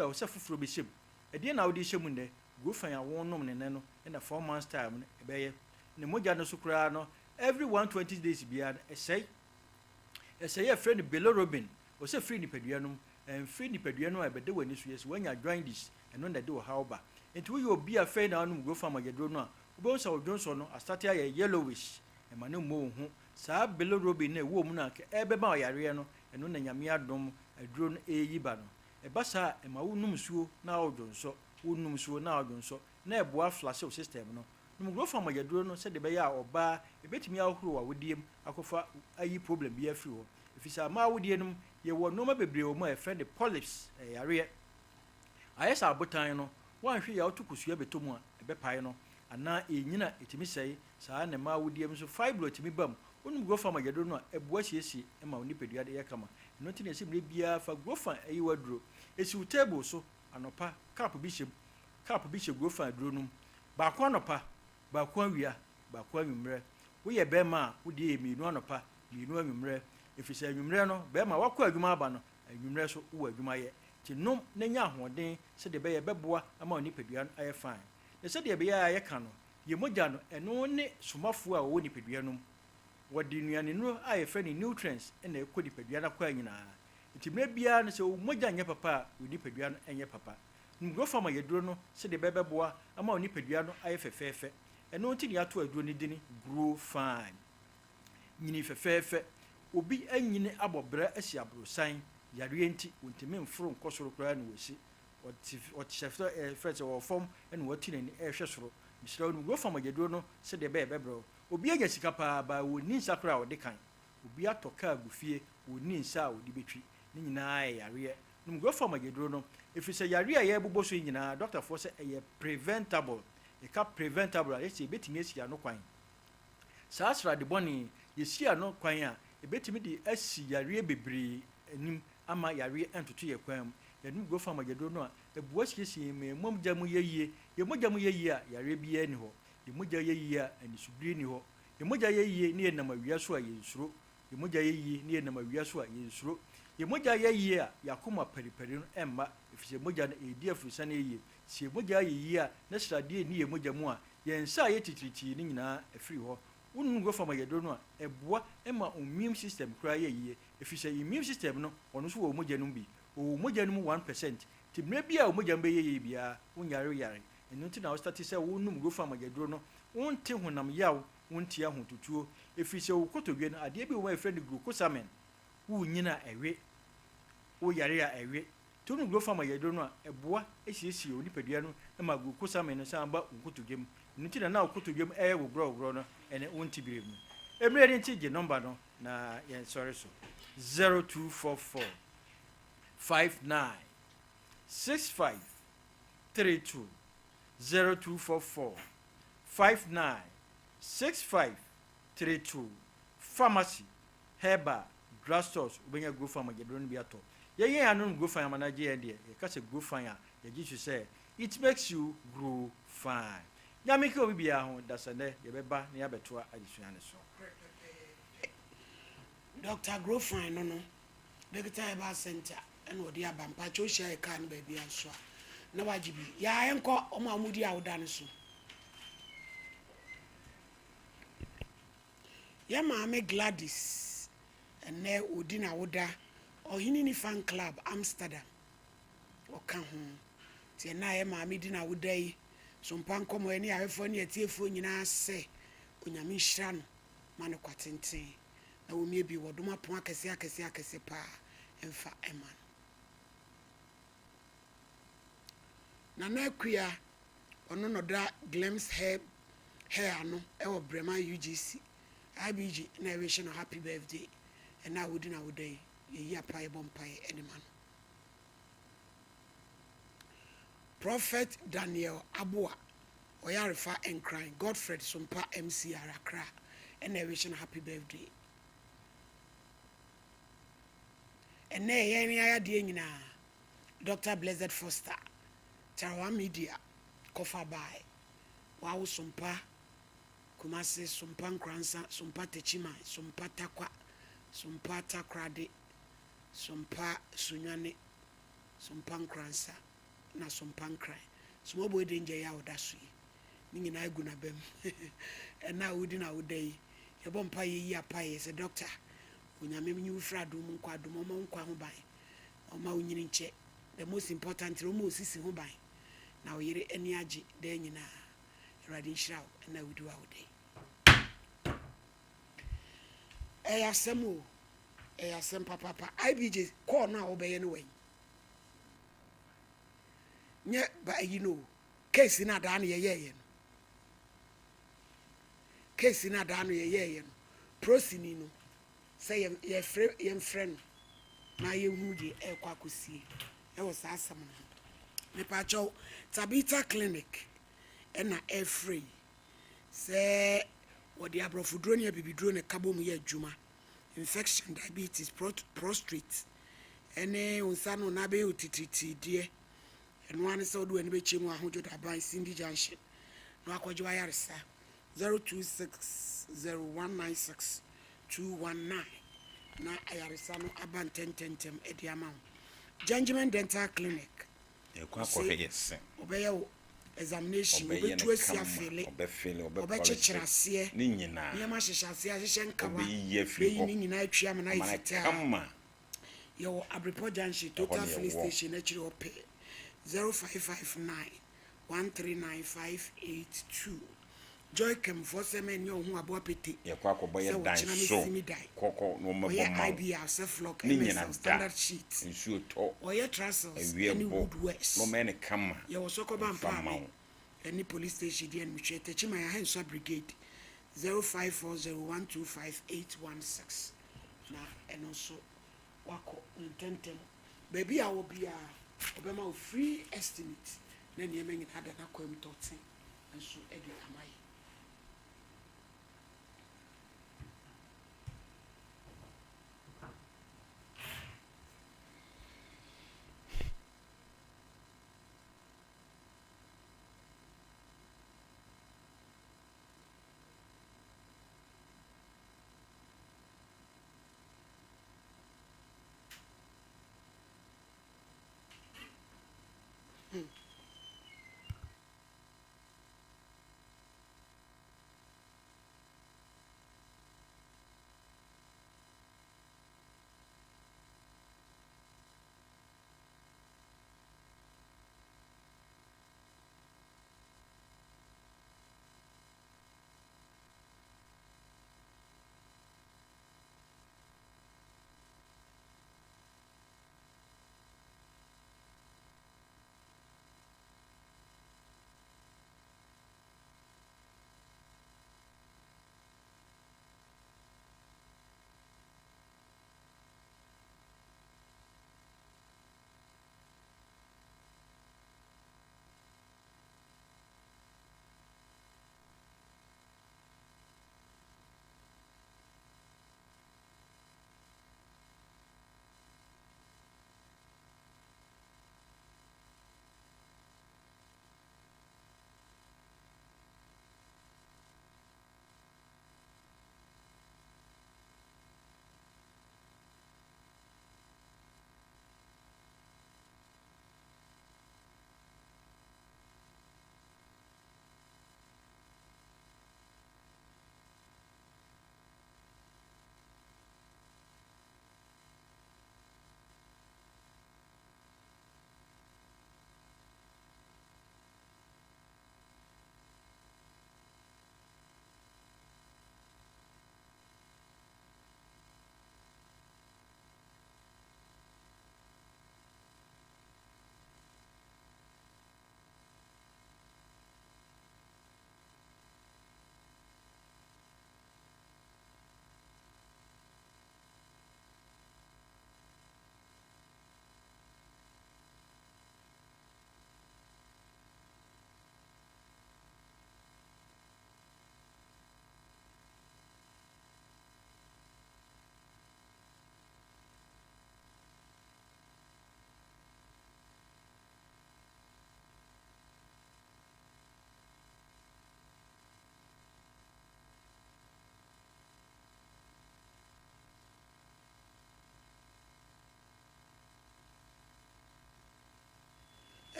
a wo se foforo be hyem ede na wo de hyem ne go fan ya wonnom ne no na 4 months time no ebeye ne moja no so kura no every 120 days bia esey a friend bilirubin o se free nipadua no and free nipadua no ebede wani so yes when you join this and when they do how ba enti we obi a friend na no go fam agedro no a wo so odwonso no a start ya yellowish e ma no mo hu saa bilirubin na wo mu na ke ebeba oyare no eno na nyame adom aduro no eyiba no eba saa e ma wo num suo na odwonso wo num suo na odwonso na eboa flash of system no num go fam agedro no se de be ya oba ebetimi ahoro wa wodiem akofa ayi problem bi afiri ho efisa ma wodie num ye wo no ma bebre o ma e friend polyps yare ayesa abotan no wanhwe ya otukusua betomu a ebe pai no ana enyina etimi sei saa ne ma wodiem so fibroid timi bam onum go fam agedro no ebua siesie e ma oni pedua de yakama no tine ese mre bia fa go fam ayi waduro esi table so anopa cup bi hye go fam aduro num ba kwa anopa ba kwa wia ba kwa nwumre wo ye be ma wo de eminu anopa minu anwumre efisa anwumre no be ma wakọ adwuma aba no anwumre so wo adwuma ye ti nom na nya ahoden se de be ye beboa ama oni pedua no aye fine ne se de be ya ye ka no ye mogya no eno ne somafo a wo ni pedua no wodi nuane no aye fa ni nutrients na ekodi pedua na kwa nyina ti mre bia no se wo mogya nya papa wo ni pedua no enye papa ngro fama ye duro no se de be beboa ama oni pedua no aye fefefe eno nti ni ato aduro ni dini grow fine nyini fefefe obi anyine abobra asi abrosan yare enti wontimi mforo nkosoro kra na wosi oti chefto frete wo fom ene woti nani ehwe soro misra no go fama geduro no se de be bebro obi anya sika pa ba woni nsakra wo de kan obi atoka agufie woni nsa wo de betwi ni nyina yare no go fama geduro no efise yare a ye bobo so nyina doctor for say e preventable e ka preventable a ye betimi esi ano kwan saa sra de boni yesi ano kwan a ebetimi di asi yare bebre anim ama yare entoto ye kwan yanu go fama geduro no a ebuo siesie me momja mu yeyie ye mogja mu yeyie a yare bia ni ho ye mogja yeyie a anisubiri ni ho ye mogja yeyie ni enama wiaso a yensuro ye mogja yeyie ni enama wiaso a yensuro ye mogja yeyie a yakoma periperi no emma efise mogja na edi afurisa na yeyie sie mogja yeyie a na srade ni ye mogja mu a yensa ye titiriti ni nyina afiri ho wonu go fama geduro no a eboa ema immune system kra yeyie efise immune system no ono so wo mogja no bi o mogja no mu 1% ti mre bia o mogja mbe yeyie bia wonyare yare enu ti na o start say wonu go fama geduro no wonte honam yaw wonte ahotutuo efise wo kotodwe no ade bi wo ma friend glucosamine wo nyina ewe wo yare a ewe tonu go fama geduro no a eboa esiesie onipadua no ema glucosamine no samba nkotodwem enu ti na okotodwem wo bro no ene wonte bi mu emre ni ti je number no na yen sorry so 0244 59 65 32 0244 59 65 32 pharmacy Herbal drugstores ubenya go farm agedron bi ato ye anu go farm manager ye de ye ka se go farm ya ye ji say it makes you grow fine nyame ke obi bia ho dasane ye beba na ya betoa agisua ne so Dr. Grow fine no Dr. Herbal Center and odi abampa cho share kan ba bia so na wajibi ya enko o ma mudi awda ne so ya maame Gladys ene odi na woda ohini ni fan club Amsterdam oka ho tie na ya maame di na woda yi Sompa Nkomo eni ahefo ne atiefo nyina se onyame hira no mane kwatenten na wo mie bi wodoma pon akese pa emfa eman na na kuya ono no da glimpse hair no e wo Brema UGC IBG na wish no happy birthday and now would na woday ye ya pie bompai any man Prophet Daniel Abua Oyarefa and crying Godfred Sompa MC Arakra and I wish happy birthday. And nay any idea Dr. Blessed Foster Tarawa Media Kofa by Wow Sompa Kumase Sompa Nkransa Sompa Techima Sompa Takwa Sompa Takrade Sompa Sunyane Sompa Nkransa na Sompa Nkran Small boy danger ya odasu ni nyina agu na bam and now we din awodai ye bompa ye apa ye se doctor onyame nyi ufra do mu nkwa do mo nkwa ho ban o ma onyini nche the most important ro mo osisi ho ban na o yire ani age da nyina erade nhyiraw na we do awodai asem papa IBJ call na obeye no wen nye ba case na da na ye case na da no ye prosini no say ye friend na ye hu di e kwa kosie e wo sa asam no me pa cho Tabita clinic e na e free say what the abrofudro ne bibidro ne kabo mu ye adwuma infection diabetes prostrate ene unsano na be utititi die eno ane se odo ene be chemu ahojo da ban Cindy Junction no akwajo ayaresa 0260196219 na ayaresa no aban tentem ediamam Gentleman Dental Clinic e kwa ko yes obeya examination obetu asia fele obechechirase ni nyina ni ma hyehyase ahye nkawa obeyi ni nyina atwa am na ifita yo Abripo Junction total filling station actually ope 0559139582 Joy Kem for semen yo hu abo apete ye kwa ko boye dan so koko no mabo ma IBR self lock ni nyina standard sheet nsuo to oye trusses any wood west no men kama ye wo sokoba mpa any police station dey and Michete Chima ya Hensa Brigade 0540125816 na and also wako intentem baby I will be obema free estimate na nieme ngina ada na kwam totin and so edi amai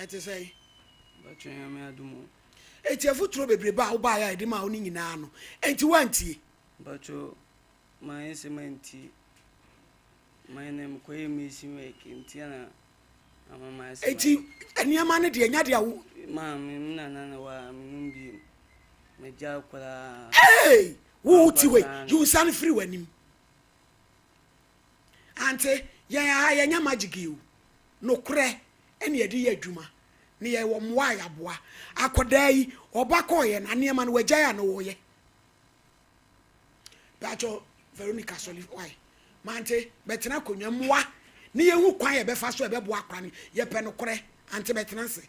ete say but you am adumo eti afuturo bebre ba wo ba ya ede ma wo ni nyina no enti wantie but you my cementi my name ko emisi make ntia ama my eti aniama ne de nya de awo ma me na wa mbi me ja kwara hey wo ti we you san free wanim ante ya nya magic you no kure ene ye de ye adwuma ne ye wo mwa ya boa akoda yi obako ye na aniama no wagya ya no wo ye Pacho Veronica Solif why mante betena konwa mwa ne ye hu kwan ye be fa so e be boa kwan ye pe no kure ante betena se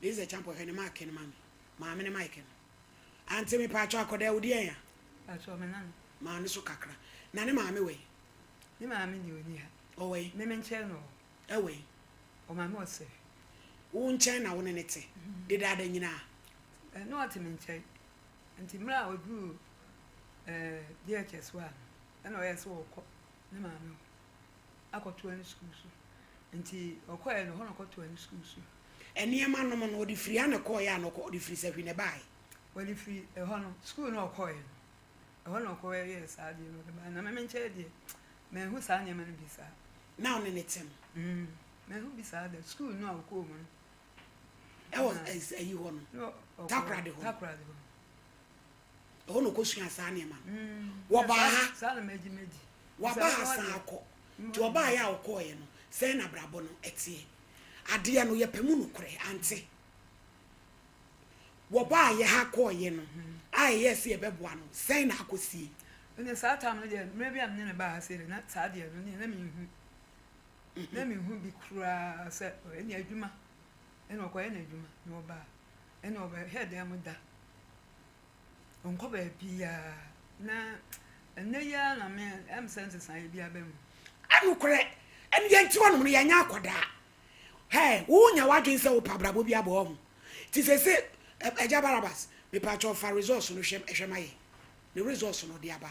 This is a champion he ma ken ma me ne Mike ante me pacho akoda odi en ya pacho me nan ma ne so kakra na ne maame we ni maame ni oni ha o we me nche no e we o maame o se wo nche na wo ne te de dada nyina no ate me nche nti mra odu DHS wa na o yes wo ko ni maame akoto ani school so nti okoye no hono koto ani school so eniema no no odi free ana ko ya no ko odi free se ne bai wali free hono school no okoye hono ko yes adi no ba na me nche de me hu sa anya me no bisa na on ne tem me hu bisa de school no akọ mu e was as ayi hono takra de hono ko sua sa anya ma wo ba ha sa na meji wo ba ha sa akọ ti wo ba ya okoye no se na brabo no etie ade no ye pemu no kure ante wo ba ye ha koye no ai yes ye beboa no sen na akosie ne sa tam no je maybe am ne ba ha se na sa de no ne na mi hu bi kura se eni adwuma eni okoye na adwuma no ba eni oba head am da onko ba bia na ene ya na me am sense san bia ba mu anu kure eni ye nti wono ye nya akoda hey wo nya wadwen se wo pabrabo bia bo ho ti se eja barabas me patcho fa resource no hwemaye the resource no dia ba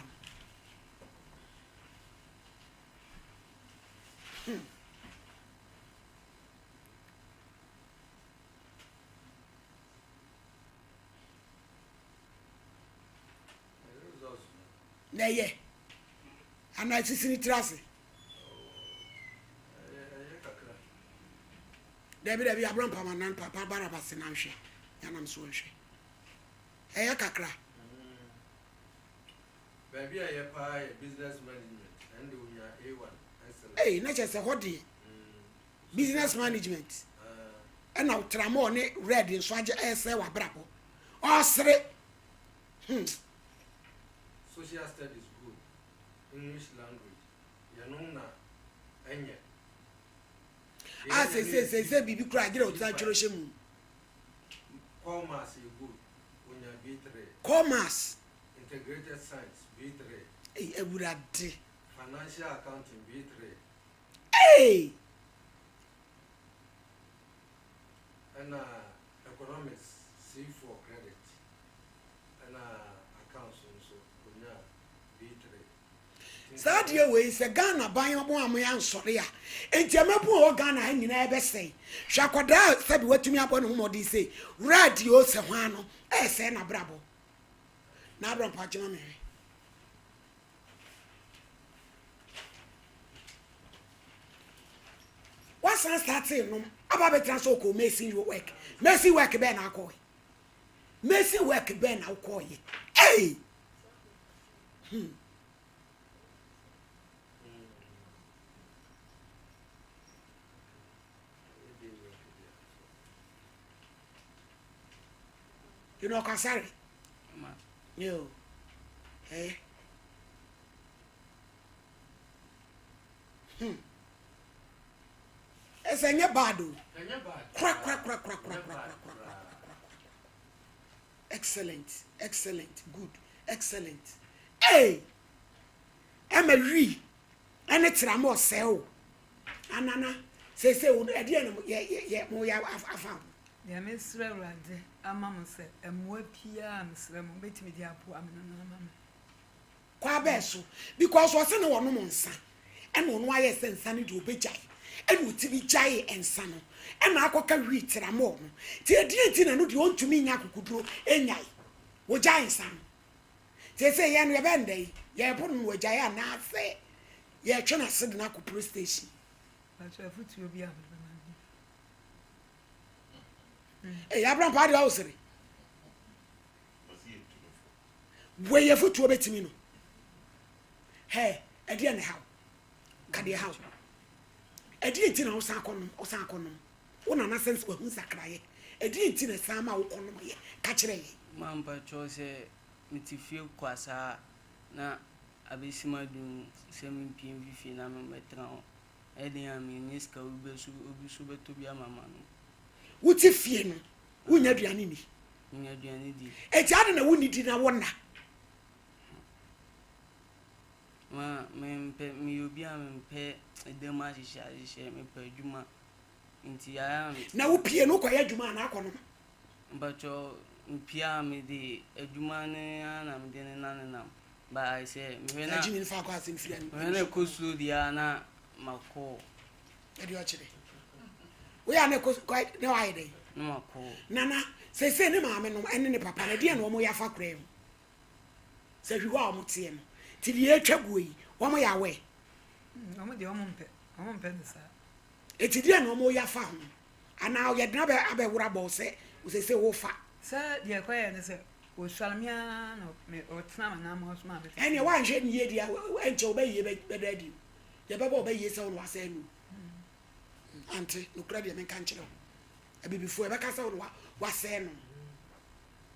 no na ye ana sisini trase Debi abram pamanan papa barabas na hwe yanam so hwe eya kakra baby aye pa business management and unya A1 excellent eh na chese hodi business management na utramo ne red nso age ese wa brabo osre social studies good English language yanona enye say bibi kura agire otan choro shemu commerce is good unya B3 commerce integrated science B3 ewurade financial accounting B3 and economics C4 credit and accounts also unya B3 sadia we se Ghana ban obo amoya nsore a enti amabu o Ghana ha nyina ebe sei hwakoda sabi watumi abo no modi sei radio se ho ano ese na brabo na abram pa jema me what's starting no aba be transfer ko Messi work be na akọ Messi work be na akọ ye hey you know Kasari yo hey esenye badu crack excellent good excellent hey emewi ene tramo seo anana say o ede no ye mo ya afa ya mesra urade amam se emwa pia mesra mo betimi di apo ameno na amam kwa beso because wose ne wono monsa e no no aye sensa ne di obejai e no ti bi jai ensa no e na akoka wi tira mo no ti edi na no di ontumi nya akukuduro enyai wo jai ensa no ti se ye no ye bendai ye po no wo jai ana afe ye twa na sid na ko police station ba so afutu obi am Abraham party house re we ye futu obetimi no he edi ene how kade how edi enti na osan kono wona na sense wa hu sakraye edi enti na sama wo kono ye ka kire ye mamba chose mitifie kwasa na abesima dum semimpiem vifi na memetra edi ami niska obisu beto bia mama no wuti fie no wunya duane ni nya duane di eti ade na wuni di na wona ma mempe mi obi amempe edema shisha me pa adwuma nti ya na wo pie no koya adwuma na akono mbacho mpia me di adwuma ne na me de na ba I say me na ajini fa kwa asim fia me na kosu dia na mako edi o chire we ya na kosu kwa ne wa ide no mako nana se ne maame no ene ne papa na de na omo ya fa kra mu se hwiwa omo tie no ti die atwago yi omo ya we omo de omo mpe ne sa eti die na omo ya fa ho ana o ye dna be abewura bo se se wo fa sa de kwa ne se o shalmia no me o tna na ma so ma be ene wa nhwe ne ye dia enche obaye be dadi ye be bo obaye se wo wa se nu ante no kra de men kan kire abibifo e be ka se wo wa se no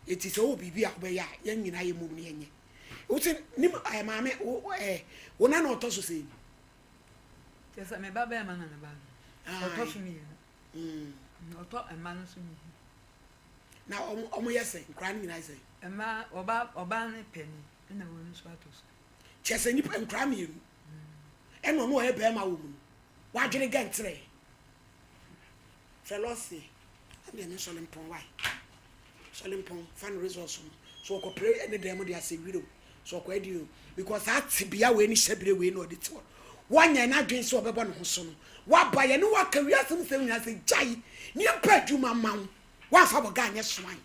eti so wo bibia obaye a ye nyina ye mu ne yenye uti ni maame wo na no to so se tesa me baba ma na ba o to so mi o to e ma no so mi na omo yese nkra ni na se ma oba ne pani na wo nso atos chese ni nkra mi ru eno no e be ma wo mu wa dwene gantre felosi ande ne solimpon why solimpon fan resource so ko pray any dem dey ase wiro so ko edi because atibia we ni hyebire we no de tiwo wanya na dwen so obebo ne ho so no wa ba ye ne wa ka wiasem sem nya se jai ni mpa dwuma man wa fa boga anya soan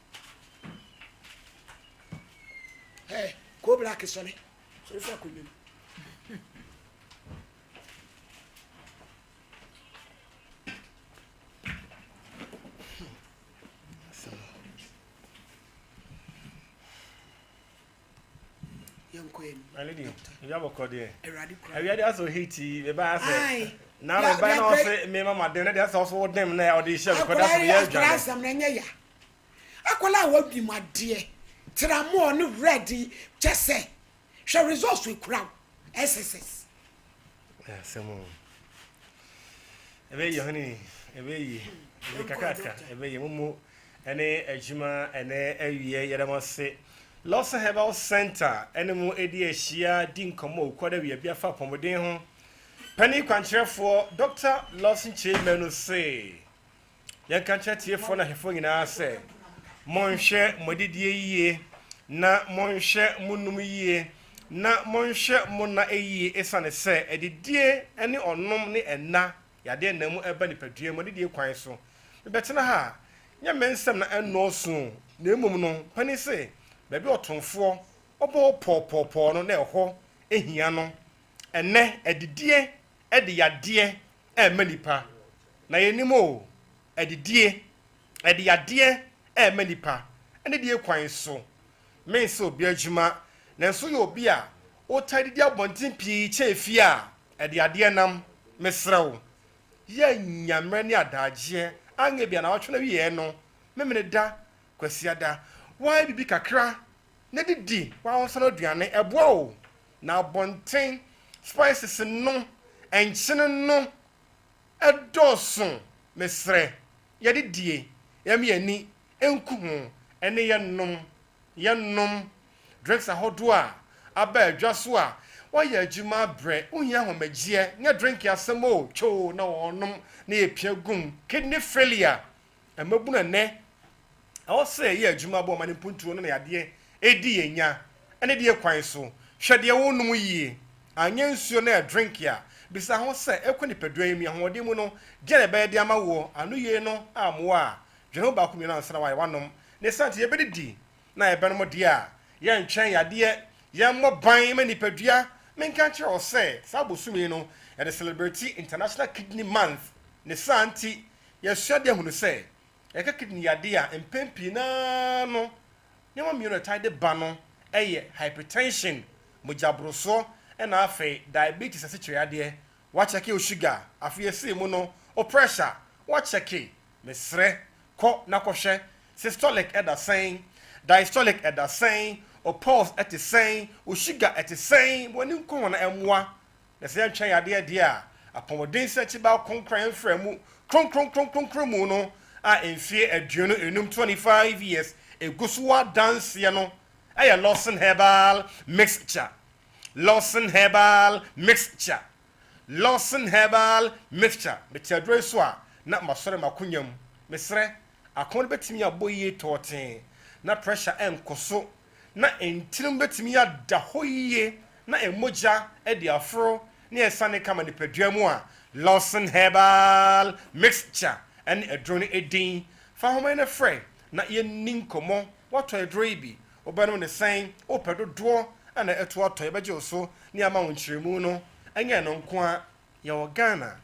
ko black sone so fa ko nyum Already, you have a code here. I read also Haiti, the bass. Now, the band also, me, mamma, then that's also them now, or the shell, because that's the real Aquala won't be my dear. Till I'm more ready, just say, shall resource with crowd, SSS. Yes, some more. Away, honey, away, Kakaka, away, Mumu, and a Juma, and a year, I must say. Lost Herbal Center, animal ADA Shia, Dean Como, Quada, we are far from within home. Penny Quantra for Dr. Lawson Chamberlain say. Yan can't chat here for a phone in our say. Monshare Modidier, na Monshare Munumi, na Monshare Mona a ye, as an say, a dear, any or nominee and na, ya dear no ebony pedria, Modidier Quinso. The better ha, ya men some and no soon, no mum, Penny say. Baby otonfo obo pọ no na ho ehia no ene edidie ede yade manipa na yenimo edidie ede yade manipa ene die kwan so men so obi adwuma na so ye obi a o tadidi abontin pii chefi a ede yade nam mesrew ye nyamre ne adaje anye bia na otwe na wiye no memene da kwasiada why bibi kakra na didi wa won aduane eboa na bonten spices no enchine no edoso mesre ye didie yam yani enku ho ene yenom drinks ahodo a aba adwaso a wa ye adwuma bre ohia homagie nya drink asemo cho na wonom na epia gum kidney failure emabuna ne awo se ye adwuma bo mane puntuo no na yade edi yenya ene de kwan so hwede wo num yie anya nsuo na drink ya bisa ho se ekoni pedwan mi ahode mu no gere be de ama wo anu ye no amwo a dwene ba ko mi na ansana wa wanom ne sante ye bedidi na ye benom de a ye ntwen yade ye mo ban ma nipadua menka kire o se sabosumi no e de celebrate International Kidney Month ne santi ye hwede hunu se e ka kidney yade a empempi na no ne mo mi no tide ba no eye hypertension mojabroso and afe diabetes asitwade wa check your sugar afi see mu no o pressure wa check mesre ko na kohwe systolic at the same diastolic at the same o pulse at the same o sugar at the same woni nko na emwa na se antwa yade de a apomodin search ba konkran fremu konkron mu no a enfie aduno enum 25 years egusuwa dance ye no aya Lawson Herbal mixture Lawson Herbal mixture Lawson Herbal mixture betadre so a na masore makunyam mesre akon betimi aboye toten na pressure enkoso na entirim betimi ada hoye na emoja e de afro na esane kama ne paduamu a Lawson Herbal mixture and adrone edin fa homa na frɛ na ye ninkomo wato adre bi obanu ne sen opedo do ana eto ato ebeje so ni ama wonchiremu no anya no nko a ya wo Ghana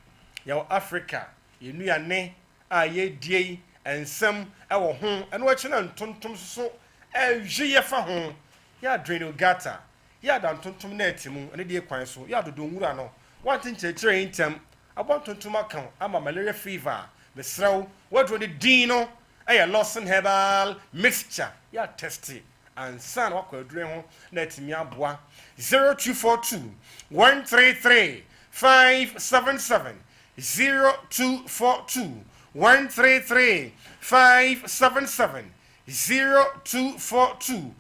ya wo Africa yenuane a ye die ensem e wo ho eno achi na ntontom so ehwe fa ho ya adreno gata ya da ntontom na atimu ene die kwan so ya dodo nwura no wantin chechire intem abontontom akan ama malaria fever besraw wadro ne dino aya Lawson Herbal mixture ya tested and san wakwadure ho na atimi aboa 0242 133 577 0242 133 577 0242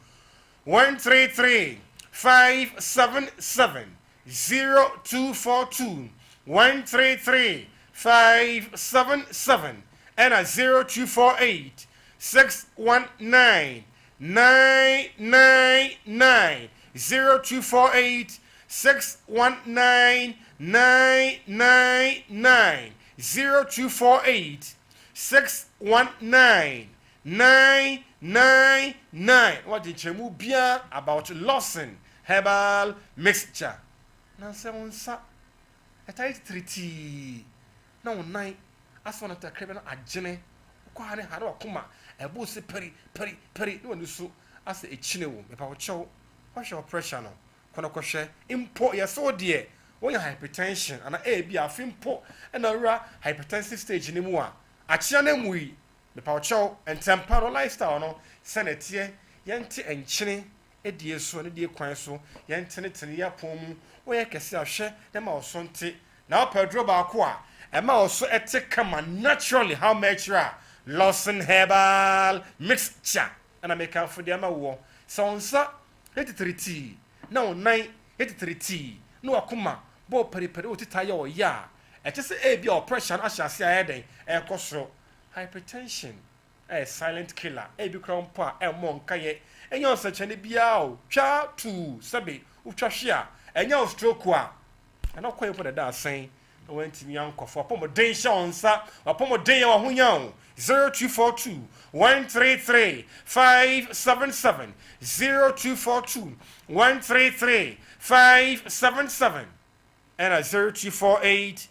133 577 0242 133 577 and a 0248 619 999 0248 619 999 0248 619 999 what did you bia about Lawson Herbal mixture na se wonsa etai triti na wonai aso na takrebe na agene kwa ne hare wakoma ebo se peri no nusu asa echine wo mepa wo chew wo hwe pressure no kono kohwe impo yeso de wo ya hypertension ana bi afimpo na wura hypertensive stage ni mu a achia na mui mepa wo chew entemparo lifestyle no senetie yente enchine edie so ne die kwan so yente ne tene ya pom wo ya kese ahwe na ma osonte na opadro ba ko a ema oso ete kama naturally how much Lawson Herbal mixture and I make out for the amawo sonsa 83t na onai 83t no akuma bo periperi otitaye o ya e che se e bi oppression ahyase ayeden e kosoro hypertension silent killer e bi krompo a monka ye enya osachane bia o twa tu sabe utwahwe a enya stroke a na koye for the asen went to young for Pomodin Shonsa or Pomodin or Hunyan 0242 133 577 0242 133 577 and a 0248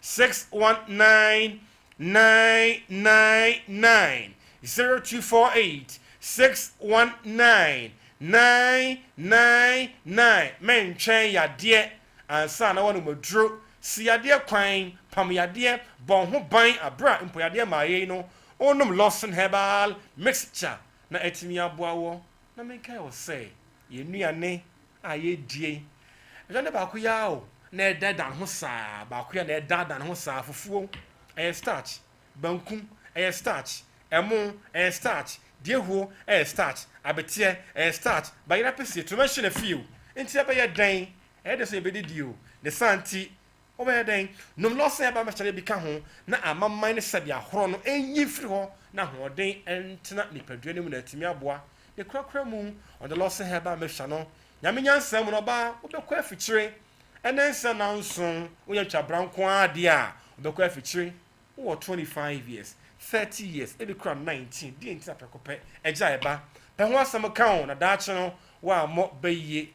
619 999 0248 619 999 men train ya dear and son I want to draw siade kwan pamyade bon ho ban abra mpoyade maaye no onum Lawson Herbal mixture na etimi aboa wo na menka wo say yenuane aye die jane ba ko ya o na edadan ho saa ba ko ya na edadan ho saa fufuo starch bankum starch emo starch diehuo starch abetie starch bayira pese to mention a few enti ebe ye dan e de so ebe di dio the santi obey den num loss e ba ma chale bi ka ho na amamman ne sabi ahoro no enyi firi ho na hoden entena nipadua ne mu na atimi aboa de krakra mu on the loss e ba ma hwa no nyame nyansa mu no ba obekọ afikyire enensa na nson wonya twa branko ade a obekọ afikyire wo 25 years 30 years ebi kra 19 di enti apekope eja eba pe ho asem ka na daache no wa mo bayiye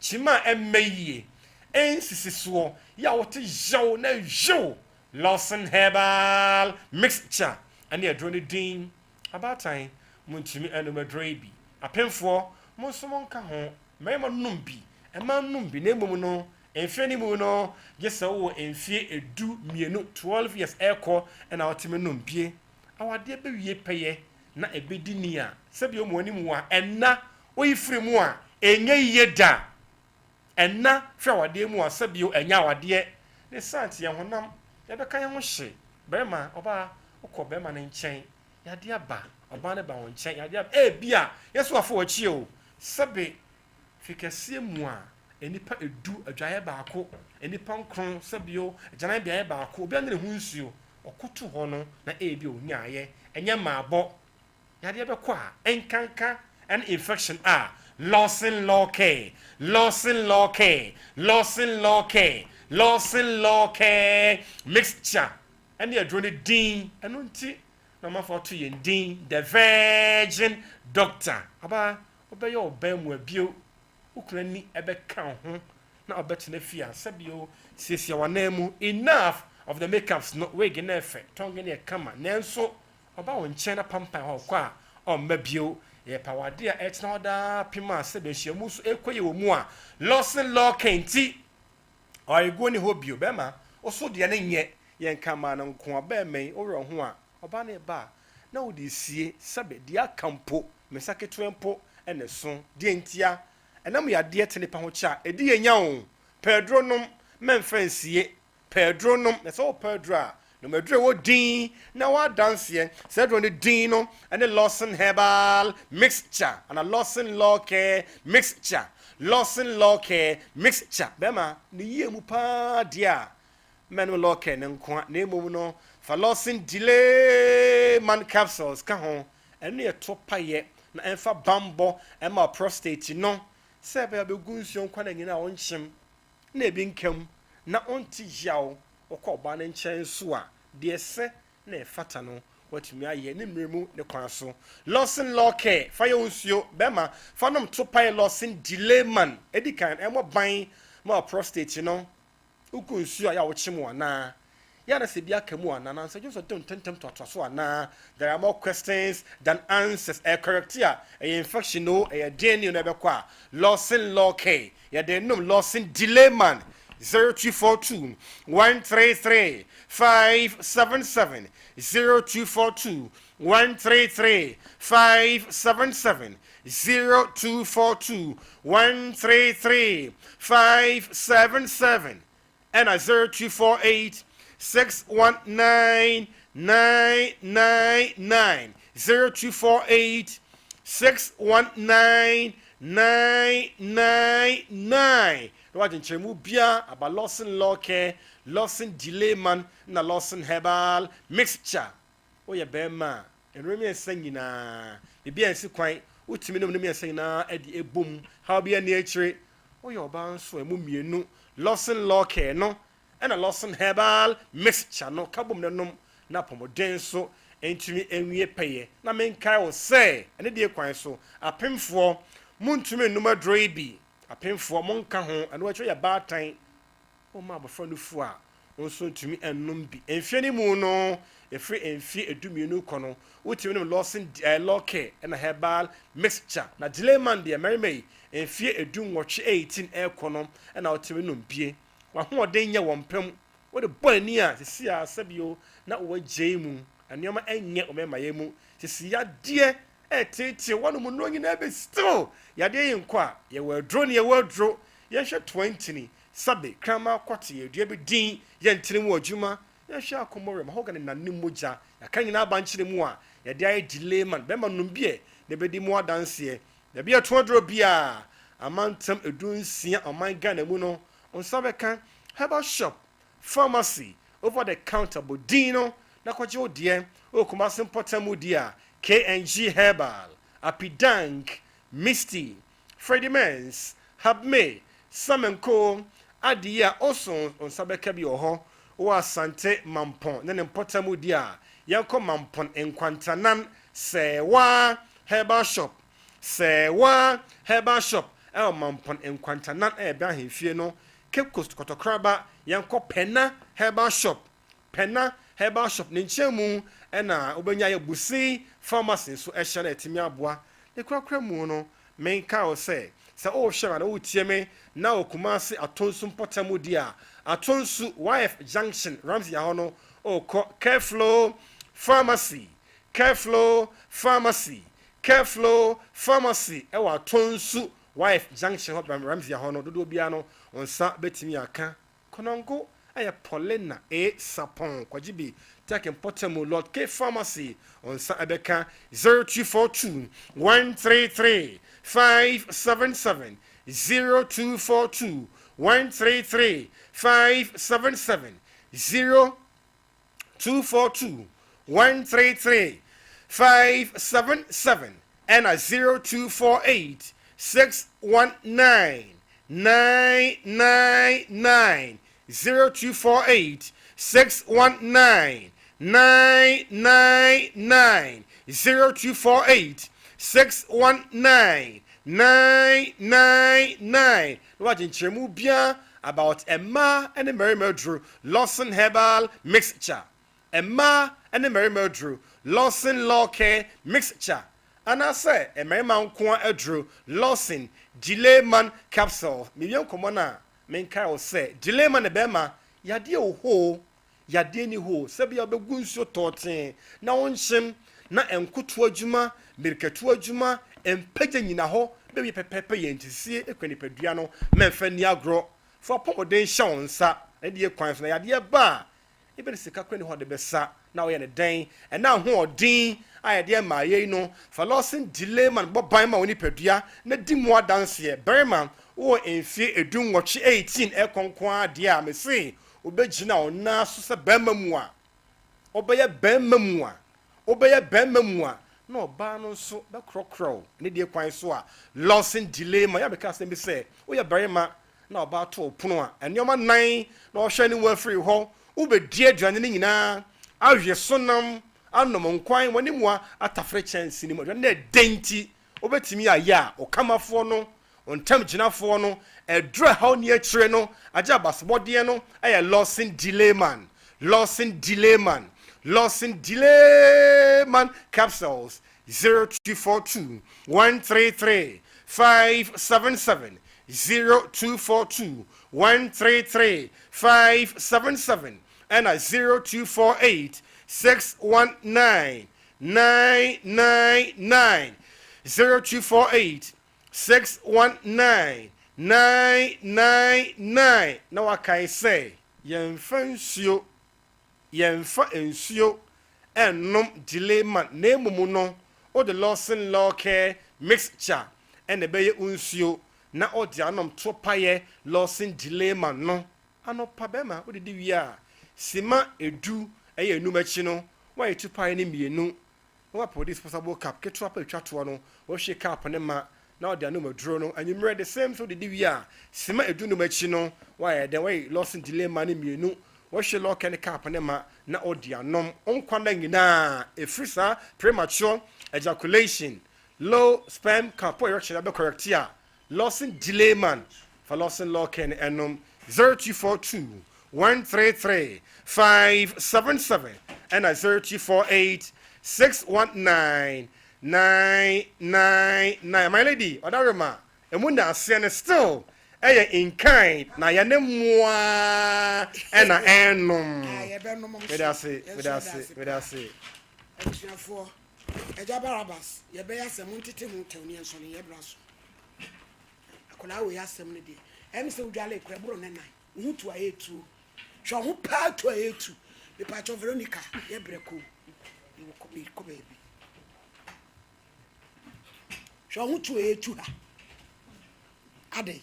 chima emmeyie ensisi so ya wote jaw na jaw Lawson Herbal mixture and the adrone din about time muntimi enumadre bi apemfo mo so mon ka ho mema numbi e ma numbi na emum no enfie ni mu no gesa wo enfie edu mienu 12 years eko na otime numbie awade be wie peye na ebedi ni a sebi omo ani mu a enna oyifiri mu a enye yeda enna hwe awade mu a sebi o enya awade ne santi ye honam ye be kan ye ho hye bema oba ukọ bema ne nchen yade aba oba ne ba ho nchen yade aba bia yeso afọ achi o sebi fikasie mu a enipa edu adwaye baako enipa nkron sabio agyanan biaye baako obi ane ne ho nsuo okoto ho no na ebi onyaye enye maabo yade ebekọ a enkanka an infection a Lawson Lawson mixture and the adrone din eno nti na mafo to yen din the virgin doctor aba obeye obam abio ukura ni ebeka ho na obetena fia sabio siesia wanamu enough of the makeups no we ge na efe tonge ne kama nanso oba won chena pampa ho kwa o mabio ye pawade a etna oda pima sebe hyiamu so ekoye wo mu a Lawson Lawkenti oigo ni hobio bema oso de ne nye ye kama na nko abamen owro ho a oba na ba na odi sie sebe dia kampo mesaketuempo ene so de ntia enam ya de tene pa ho cha edi yenya o pedro nom memfansie pedro nom na so pedro a no medre wo din na wa dance ye said when the din no and the Lawson Herbal mixture and a Lawson mixture bema ni ye mu pa dia menu Lawcare nko na emu no fa Lawson delay man capsules ka ho enu ye to paye na enfa bambo ema prostate no sebe abegunsion kwa na nyina onchim na ebi nkam na onti yaw okọ na nchen so a de se na efata no watumi aye ne mremu ne kwan so Lawson Lawcare fa yo nsuo bema fa nom to paye Lawson delay man edikan emo ban ma prostate no uku nsuo ya wo chim na ya na se bia kamu ana na so just don't tentem to so ana there are more questions than answers correct here infection no DNA no be kwa Lawson Lawcare ya de nom Lawson delay man 0242 133 577 0242 133 577 0242 133 577 and 0248 619 999 0248 619 999 Wajin chemu bia aba Lawson Lawcare Lawson delay man na Lawson Herbal mixture oye bema enremi ensanyina bibia ensi kwan utimi no nemi ensanyina edi ebom how bia na ekire oye oba nso emu mienu Lawson Lawcare no na Lawson Herbal mixture no kabom na nom na pomoden so entimi enwie peye na menkai wo se ene de kwan so apemfo muntumi numa droibi apemfo monka ho ano wa ya batan o ma bofra no fu a onso ntumi ennom bi enfie ni mu no efre enfie edumienu kono utimi no Lawson Lawcare na Herbal mixture na delay man de merry enfie edunwoche 18 ekono na utimi no bie wa ho oden nya wompem wo de boy ni a sisi a sabio na wo jeimu anioma enye o mema yemu sisi ya die tete wonu mu no nyina be still ya de yinkwa ye wadro ne ye wadro ye hwe 20 ni sabe krama kwate ye dua be din ye ntire mu adwuma ye hwe akomore ma hoga ne nanim moja ya kan nyina abankire mu a ye de ay delay man be ma num bie ne be di mu adanse ye bia to dro bia amantam edunsia oman Ghana mu no onsa be kan Herbal shop Pharmacy over the counter bodino na kwaje odie o Kumasi Mpotamu dia KNG Herbal Apidank Misty Freddy Mens Habme Sompa Nkomo adia oson onsabeka bi oho o Asante Mampon na ne Mpotamu dia yanko Mampon enkwantanan sewa Herbal Shop sewa Herbal Shop el Mampon enkwantanan ebe ahemfie no Cape Coast Kotokraba yanko Pena Herbal Shop ne nchemu ena obenya ye busi pharmacy so ehye na etimi aboa ne kwakra mu no menka o se o hwera na o tieme na o Kumasi Atonsu Mpotamu dia Atonsu YF Junction Ramsey ya hono o Careflow Pharmacy ewa Atonsu YF Junction ho Ramsey ya hono dodo bia no onsa betimi aka konongo aya Paulina Sapon kwajibi take Mpotamu Lord K Pharmacy on Sabeka 0242 133 577 0242 133 577 0242 133 577 and a 0248 619 999 0248 619 999 0248 619 999 Wajin chemu bia about Emma and the Mary Murdrew Lawson Herbal mixture. Emma and the Mary Murdrew Lawson Law Care mixture. And I say a Mary Mount Kwa Edrew Lawson Delay Man capsule. Million Comona main Carol say Delay Man Bema Yadi ho Yadi ni ho Sabia Begunso Tortin na onshim na enkutu adwuma mirketu adwuma empagya nyina ho be pepepe yentisi ekwani padua no memfa ni agro for pomoden shonsa e de kwan so na yade ba e be sika kwani ho de besa na wo ye ne den e na ho odin ayade ma ye no for Lawson Delay Man boban ma woni padua na di mu adanse berman wo enfie edun woche 18 e konkon ade a mesi obegina ona so se bemma mu a obeye bemma mu a no ba no so be krokro ne de kwan so a Lawson Delay Man ya be ka say say wo ye berema na oba to opono a enyoma nan na o hwe ne wa free ho wo be die aduane ne nyina ahwe sonam anom nkwan woni mu a atafre chance ni mo na denti obetimi aya o kamafo no ontam ginafo no edra ha oni akire no aja basbode no aya Lawson Delay Man capsules 0242 133 577 0242 133 577 and a 0248 619 999 0248 619 999 now I can say yemfansuo yemfa ensuo ennom Delay Man na emumu no o the Lawson Law Care mixture and the beye unsuo na o de anom to paye Lawson Delay Man no anopa bema o de wi a sima edu eye enumachi no wa etu paye ne mienu wa po disposable cap ketwa pa etwato no wo hwe cap ne ma na o de anom aduro no anyumre the same so de wi a sima edu numachi no wa ye den wa Lawson Delay Man ne mienu what she lock any cap on ma na odia nom onkwanda nyina efrisa premature ejaculation low sperm count erection be correct here Lawson Delay Man for Lawson lock and enom 0242 133 577 and a 0248 619 999 my lady odarema emuna asiane still eye in kind na ya ne moa ena enum we da say abusuafo eja barabas ye be yasem ntete hu tawni enso ne ye braso akola we yasem ne de em se udwale ekura bro ne nan hu tu ayetu hwo hu pa tu ayetu be pa cho Veronica ye breko ni ko baby hwo hu tu ayetu ha ade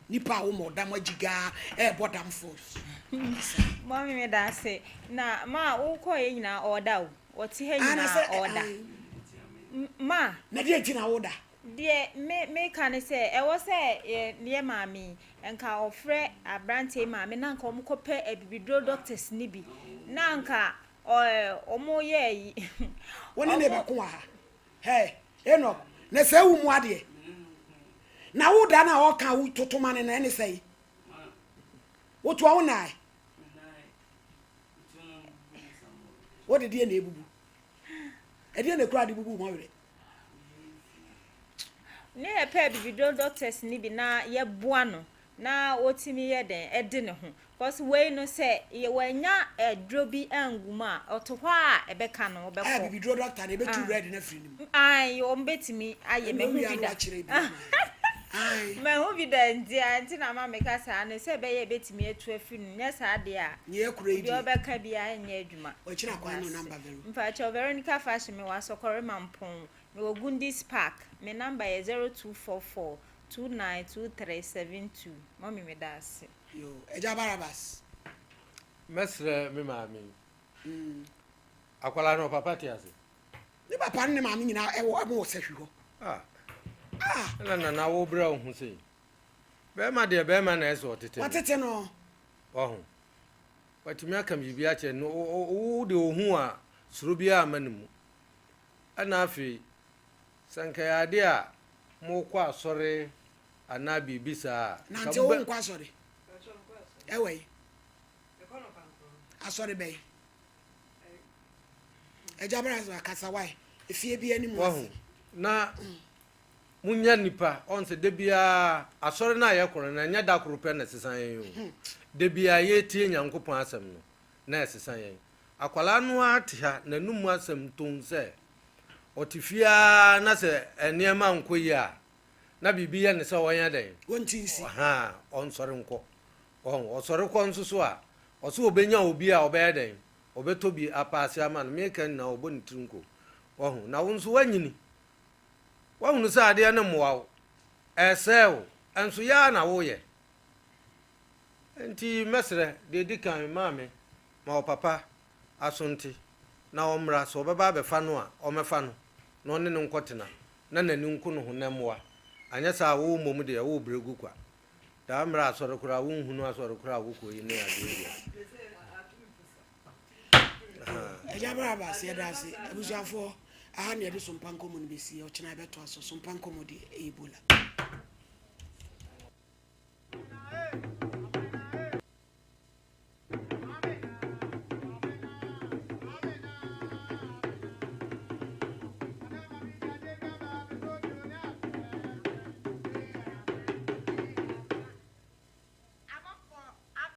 nipa wo modam agiga bodam force Mommy me da say na ma wo ko ye nyina order wo. Wo ti he nyina order. Ma, na dia tina order. Die me kan say e wo say ne maami enka ofre abrante maami na nka omkope abibidro doctors ni bi. Na nka omo ye yi. Woni ne be ko ha. Hey, eno, na se wu mu ade. Na wo da na o kan wo totoma ne na ene sei. Wo to wo nai. What did you neighbor? I didn't cry the boo mother. Ne pe video doctors ni bi na ye boano na otimi ye den e de ne ho cause we no say ye wanya drobi anguma otohwa e be ka no be ko I video doctor e be too ready na free nim ai o mbetimi aye me hu bi da ai me hu bi da nti na ma me ka sa ne se be ye betimi etu afi nu nya sa de a ye kura idi bi obeka bi a nya adwuma o kira kwa no number vero mfa cho Veronica fashion me wa sokore mampon me Ogundis Park my number is 0244 292372 mommy me das yo eja barabas mesre me maami akwala no papa ti ase ni papa ne maami nyina e wo sehwe ho na wo bra hu sei be ma de be ma na eso tete watete no ohu watimi aka bibia che no wo de ohu a suro bia amanimu ana afi sanka ya de a mo kwa asore ana bibisa na nte wo kwa asore ewe asore be ejabara zo akasa wai efie bia ni mu na munya nipa onse de bia asore na ye koro na nya da koro pe na sesan yen de bia ye tie nyankopon asem no na sesan yen akwala no atia na numu asem ton se otifia na se eniema nkoyi a na bibia ne se wonya den wontinsi onsore nko osore ko nsusu a oso obenya obi a obeye den obetobi apase ama no meka na oboni trinko na wonso wanyini wahunu sa ade na moawo esew enso ya na wo ye enti mesre de dikan maame ma papa asonte na omra so beba be fa no a omefa no na one ne nkotena na nani nku no honamoa anya sa wo mom de wo bregu kwa da amra asore kura wo hunu asore kura wo koyi ne ade ya ejabara ba se da se abusafo aha ne de Sompa Nkomo no besi o chena beto aso Sompa Nkomo de Ebola